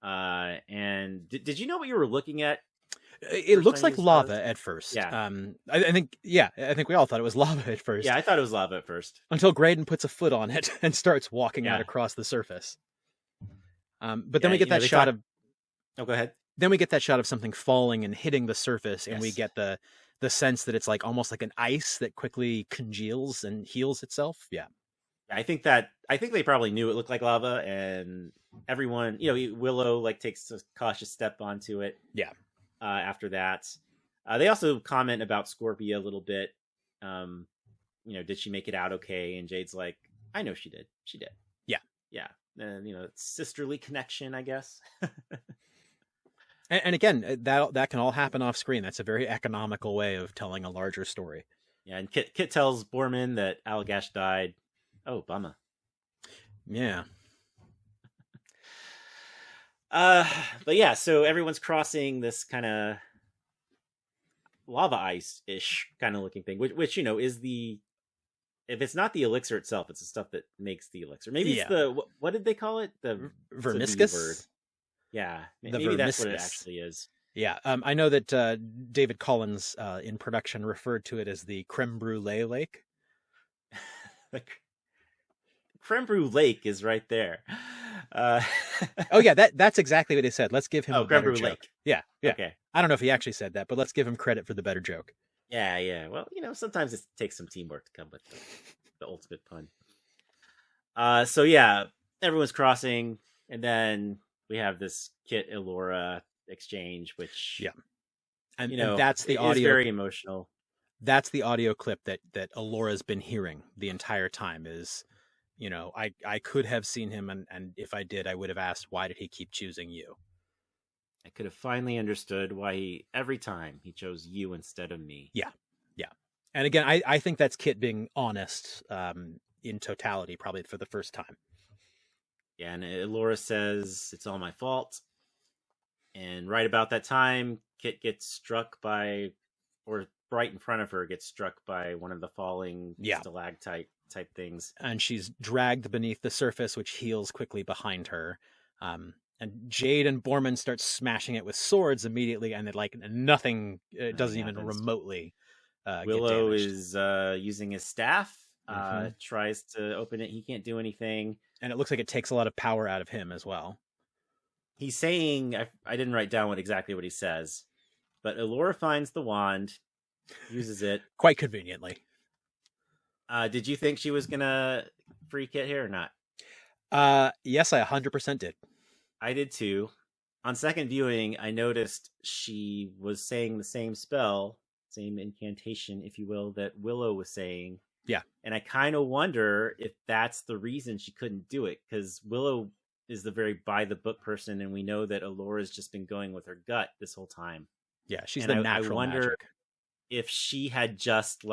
And did you know what you were looking at? It looks like lava at first. Yeah. I think we all thought it was lava at first. Yeah, I thought it was lava at first. Until Graydon puts a foot on it and starts walking out across the surface. But then we get that shot of... Oh, go ahead. Then we get that shot of something falling and hitting the surface, and we get the sense that it's like almost like an ice that quickly congeals and heals itself. Yeah. I think they probably knew it looked like lava, and everyone, Willow like takes a cautious step onto it. Yeah. After that, they also comment about Scorpia a little bit. Did she make it out okay? And Jade's like, I know she did. She did. Yeah. Yeah. And sisterly connection, I guess. And again, that can all happen off screen. That's a very economical way of telling a larger story. Yeah, and Kit tells Borman that Allagash died. Oh, bummer. Yeah. But yeah, so everyone's crossing this kind of lava ice-ish kind of looking thing, which is if it's not the elixir itself, it's the stuff that makes the elixir. Maybe it's the what did they call it? The vermiscus. Yeah, maybe that's what it actually is. Yeah, I know that David Collins in production referred to it as the creme brulee lake. The creme brulee lake is right there. Oh yeah, that's exactly what he said. Let's give him a better joke. Lake. Yeah. Okay. I don't know if he actually said that, but let's give him credit for the better joke. Yeah. Well, sometimes it takes some teamwork to come with the ultimate pun. So yeah, everyone's crossing, and then we have this Kit Elora exchange, which and that's the audio. Is very emotional. That's the audio clip that Elora's been hearing the entire time. Is I could have seen him, and if I did, I would have asked, why did he keep choosing you? I could have finally understood why every time he chose you instead of me. Yeah. And again, I think that's Kit being honest in totality, probably for the first time. Yeah, and Elora says, it's all my fault. And right about that time, Kit gets struck by, or right in front of her, gets struck by one of the falling stalactite type things. And she's dragged beneath the surface, which heals quickly behind her. And Jade and Borman start smashing it with swords immediately, and nothing doesn't even remotely Willow is using his staff, tries to open it. He can't do anything. And it looks like it takes a lot of power out of him as well. He's saying, I didn't write down exactly what he says, but Elora finds the wand, uses it. Quite conveniently. Did you think she was going to free Kit here or not? Yes, I 100% did. I did too. On second viewing, I noticed she was saying the same spell, same incantation, if you will, that Willow was saying. Yeah. And I kind of wonder if that's the reason she couldn't do it, because Willow is the very by-the-book person, and we know that Elora's just been going with her gut this whole time. Yeah, she's the natural I wonder magic. If she had just,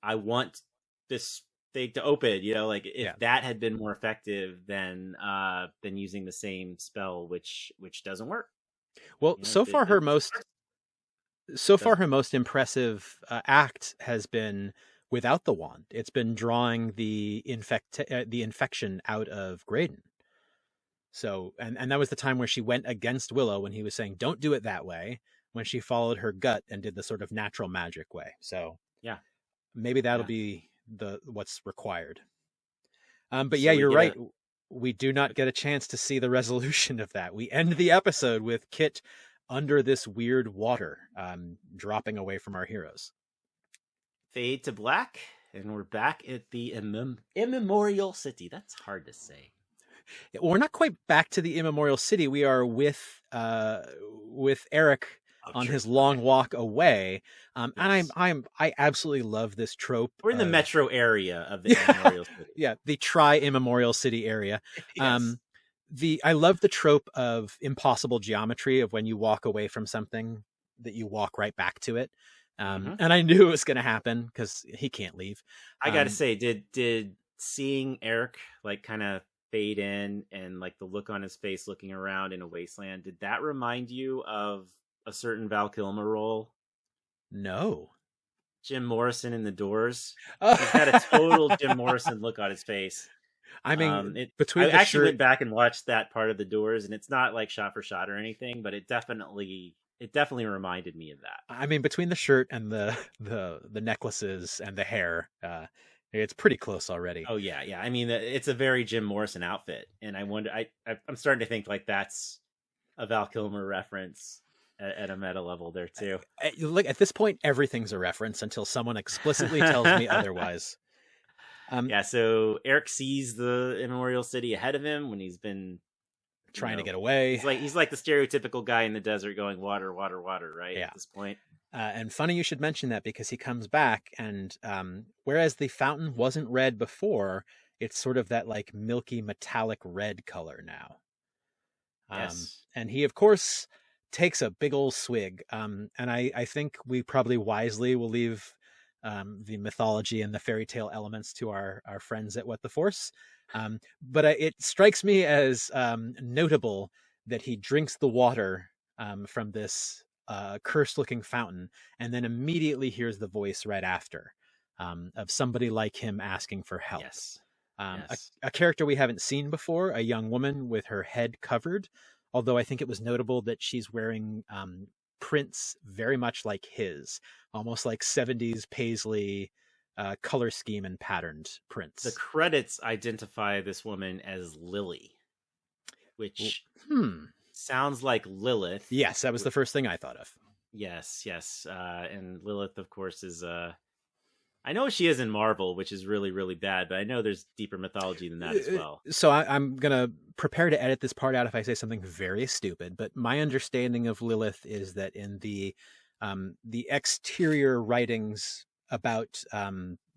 I want this thing to open, if that had been more effective than using the same spell, which doesn't work. Well, so far her most impressive act has been without the wand. It's been drawing the infection out of Graydon. So, and that was the time where she went against Willow when he was saying, don't do it that way, when she followed her gut and did the sort of natural magic way. So yeah, maybe that'll be what's required. But yeah, you're right. We do not get a chance to see the resolution of that. We end the episode with Kit under this weird water, dropping away from our heroes. Fade to black, and we're back at the Immemorial City. That's hard to say. We're not quite back to the Immemorial City. We are with Eric on his long walk away, and I absolutely love this trope. We're in the metro area of the Immemorial City. Yeah, the Immemorial City area. Yes. I love the trope of impossible geometry, of when you walk away from something that you walk right back to it. And I knew it was going to happen because he can't leave. I got to say, did seeing Eric kind of fade in and the look on his face looking around in a wasteland, did that remind you of a certain Val Kilmer role? No. Jim Morrison in The Doors. He's got a total Jim Morrison look on his face. I mean, I actually went back and watched that part of The Doors, and it's not shot for shot or anything, but it definitely reminded me of that. I mean, between the shirt and the necklaces and the hair, it's pretty close already. Oh yeah. I mean, it's a very Jim Morrison outfit, and I wonder. I'm starting to think that's a Val Kilmer reference at a meta level there too. Look, at this point, everything's a reference until someone explicitly tells me otherwise. Yeah, so Eric sees the immemorial city ahead of him when he's been trying to get away. He's like the stereotypical guy in the desert going water, water, water, right? Yeah. At this point. And funny you should mention that, because he comes back and whereas the fountain wasn't red before, it's sort of that like milky metallic red color now. Yes. And he, of course, takes a big old swig. And I think we probably wisely will leave the mythology and the fairy tale elements to our friends at What the Force. But it strikes me as notable that he drinks the water from this cursed-looking fountain, and then immediately hears the voice right after of somebody like him asking for help. Yes. A character we haven't seen before, a young woman with her head covered, although I think it was notable that she's wearing prints very much like his, almost like 70s paisley color scheme and patterned prints. The credits identify this woman as Lily, which sounds like Lilith. Yes, that was the first thing I thought of. Yes. And Lilith, of course, is... I know she is in Marvel, which is really, really bad, but I know there's deeper mythology than that as well. So I'm going to prepare to edit this part out if I say something very stupid, but my understanding of Lilith is that in the exterior writings about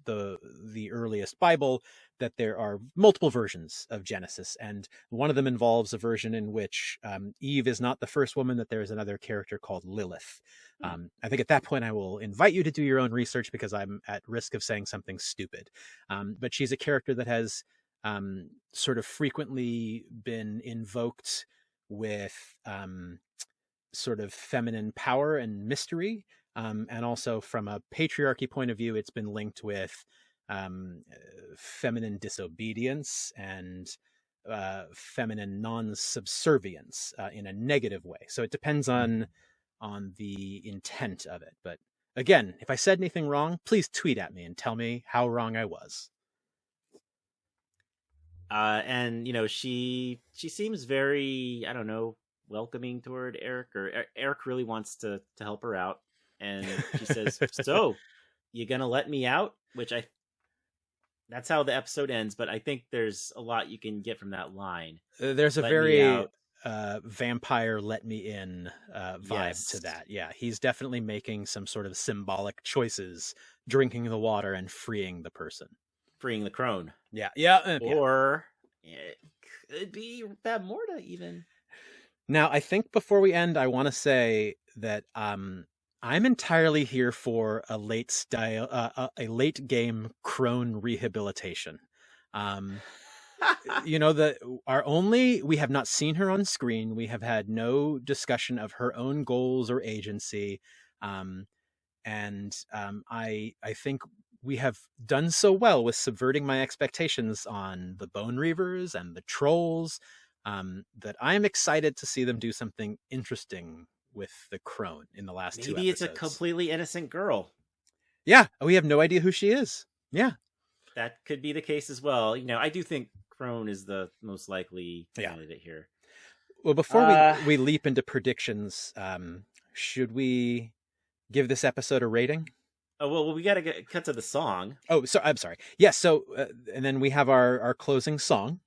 the earliest Bible, that there are multiple versions of Genesis, and one of them involves a version in which Eve is not the first woman, that there is another character called Lilith. I think at that point I will invite you to do your own research, because I'm at risk of saying something stupid. But she's a character that has sort of frequently been invoked with sort of feminine power and mystery. And also from a patriarchy point of view, it's been linked with feminine disobedience and feminine non-subservience in a negative way. So it depends on the intent of it. But again, if I said anything wrong, please tweet at me and tell me how wrong I was. And she seems very, I don't know, welcoming toward Eric, or Eric really wants to help her out. And she says, "So, you gonna let me out?" Which that's how the episode ends. But I think there's a lot you can get from that line. There's a very vampire "let me in" vibe to that. Yeah, he's definitely making some sort of symbolic choices, drinking the water and freeing the person, freeing the crone. Yeah. Or it could be Bab Morda even. Now, I think before we end, I want to say that I'm entirely here for a late game crone rehabilitation. We have not seen her on screen. We have had no discussion of her own goals or agency. I think we have done so well with subverting my expectations on the Bone Reavers and the Trolls that I am excited to see them do something interesting with the crone in the last two episodes. Maybe it's a completely innocent girl. Yeah, we have no idea who she is. Yeah. That could be the case as well. I do think crone is the most likely candidate here. Well, before we leap into predictions, should we give this episode a rating? Oh, well, we got to cut to the song. Oh, so I'm sorry. Yes, so and then we have our closing song,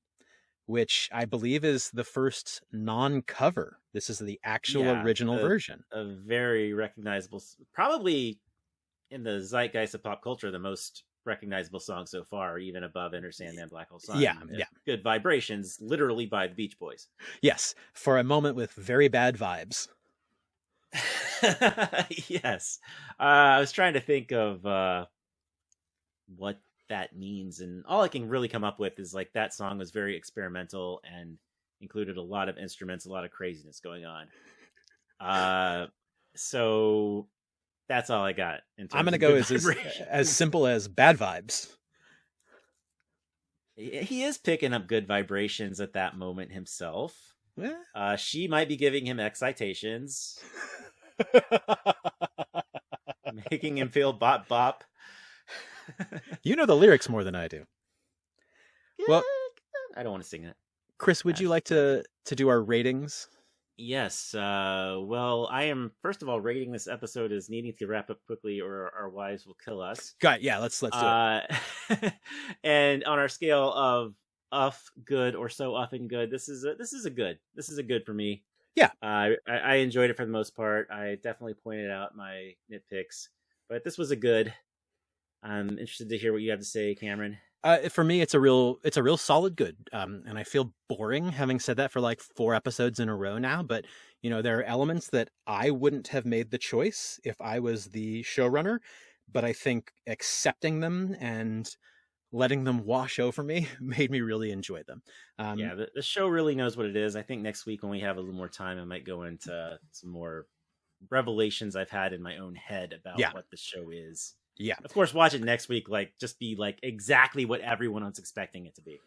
which I believe is the first non-cover. This is the actual original version. A very recognizable, probably in the zeitgeist of pop culture, the most recognizable song so far, even above Enter Sandman, Black Hole Sun. Yeah. Good Vibrations, literally by the Beach Boys. Yes, for a moment with very bad vibes. Yes. I was trying to think of what that means, and all I can really come up with is like that song was very experimental and included a lot of instruments, a lot of craziness going on. So that's all I got. I'm gonna go as simple as bad vibes. He is picking up good vibrations at that moment himself. Yeah. She might be giving him excitations, making him feel bop bop. You know the lyrics more than I do. Yeah, well, I don't want to sing it. Chris, would you like to do our ratings? Yes. Well, I am first of all rating this episode as needing to wrap up quickly, or our wives will kill us. Got it. Yeah, let's do it. And on our scale of good or so often good, this is a good. This is a good for me. Yeah. I enjoyed it for the most part. I definitely pointed out my nitpicks, but this was a good. I'm interested to hear what you have to say, Cameron. For me, it's a real solid good. And I feel boring having said that for like 4 episodes in a row now. But there are elements that I wouldn't have made the choice if I was the showrunner. But I think accepting them and letting them wash over me made me really enjoy them. Yeah, the show really knows what it is. I think next week when we have a little more time, I might go into some more revelations I've had in my own head about what the show is. Yeah. Of course, watch it next week, just be exactly what everyone was expecting it to be.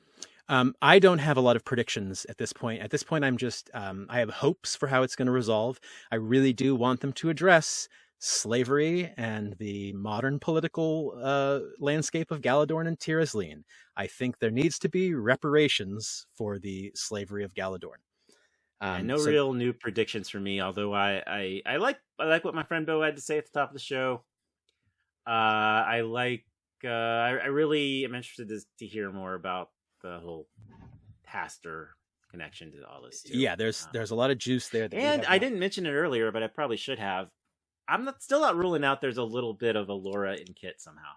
I don't have a lot of predictions at this point. At this point, I'm just, I have hopes for how it's going to resolve. I really do want them to address slavery and the modern political landscape of Galadorn and Tir Asleen. I think there needs to be reparations for the slavery of Galadorn. No real new predictions for me, although I like what my friend Bo had to say at the top of the show. I really am interested to hear more about the whole pastor connection to all this too. Yeah, there's a lot of juice there. And I didn't mention it earlier, but I probably should have. I'm still not ruling out there's a little bit of Allura in Kit somehow.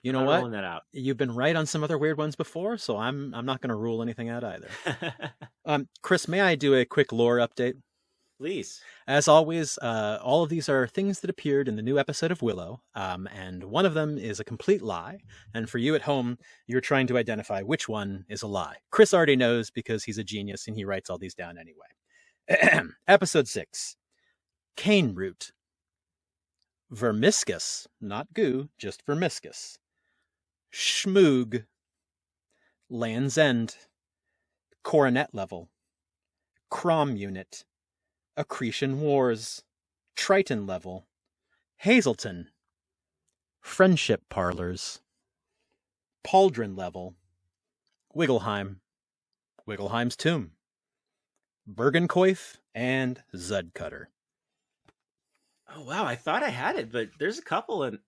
You know what? Ruling that out. You've been right on some other weird ones before, so I'm not going to rule anything out either. Chris, may I do a quick lore update? Please. As always, all of these are things that appeared in the new episode of Willow, and one of them is a complete lie. And for you at home, you're trying to identify which one is a lie. Chris already knows because he's a genius and he writes all these down anyway. Episode 6. Cane root. Vermiscus, not goo, just vermiscus. Schmoog. Land's End. Coronet Level. Crom Unit. Accretion Wars. Triton Level. Hazelton. Friendship Parlors. Pauldron Level. Wiggleheim. Wiggleheim's Tomb. Bergenkoith and Zudcutter. Oh wow, I thought I had it, but there's a couple and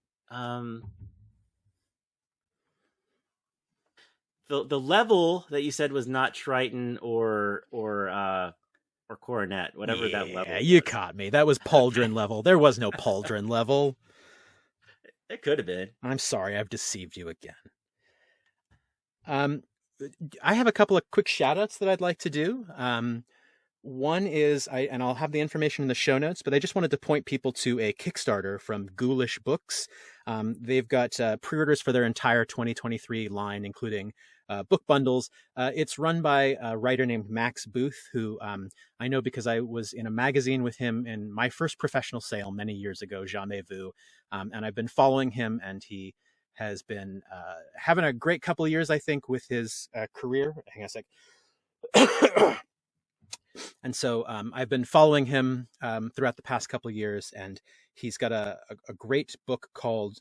the level that you said was not Triton or Coronet, whatever that level. Yeah, you caught me. That was Pauldron Level. There was no Pauldron Level. It could have been. I'm sorry, I've deceived you again. I have a couple of quick shoutouts that I'd like to do. One is, and I'll have the information in the show notes, but I just wanted to point people to a Kickstarter from Ghoulish Books. They've got pre-orders for their entire 2023 line, including book bundles. It's run by a writer named Max Booth, who I know because I was in a magazine with him in my first professional sale many years ago, Jamais Vu. And I've been following him, and he has been having a great couple of years, I think, with his career. Hang on a sec. And so I've been following him throughout the past couple of years, and he's got a great book called,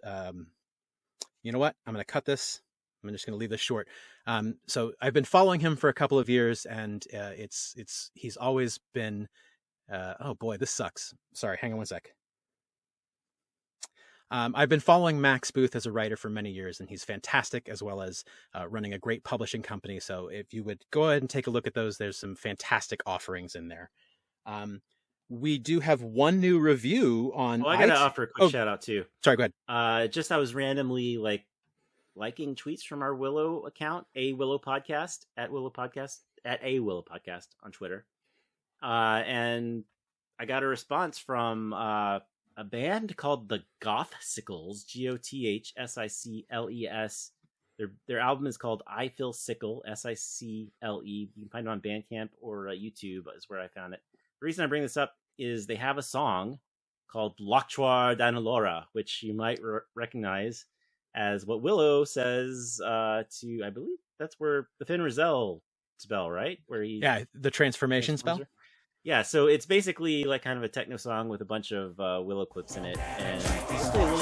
you know what? I'm going to cut this. I'm just going to leave this short. So I've been following him for a couple of years, and he's always been, oh boy, this sucks. Sorry, hang on one sec. I've been following Max Booth as a writer for many years, and he's fantastic, as well as running a great publishing company. So if you would go ahead and take a look at those, there's some fantastic offerings in there. We do have one new review on... I got to offer a quick shout out too. Sorry, go ahead. I was randomly liking tweets from our Willow account, A Willow Podcast at A Willow Podcast on Twitter. And I got a response from a band called the Gothsicles, Gothsicles. Their album is called I Feel Sickle, Sicle. You can find it on Bandcamp or YouTube is where I found it. The reason I bring this up is they have a song called Lochtuar Danilora, which you might recognize as what Willow says to, I believe that's where the Finn Rizal spell, right? Where he the transformation spell. Yeah, so it's basically like kind of a techno song with a bunch of Willow clips in it, and just a little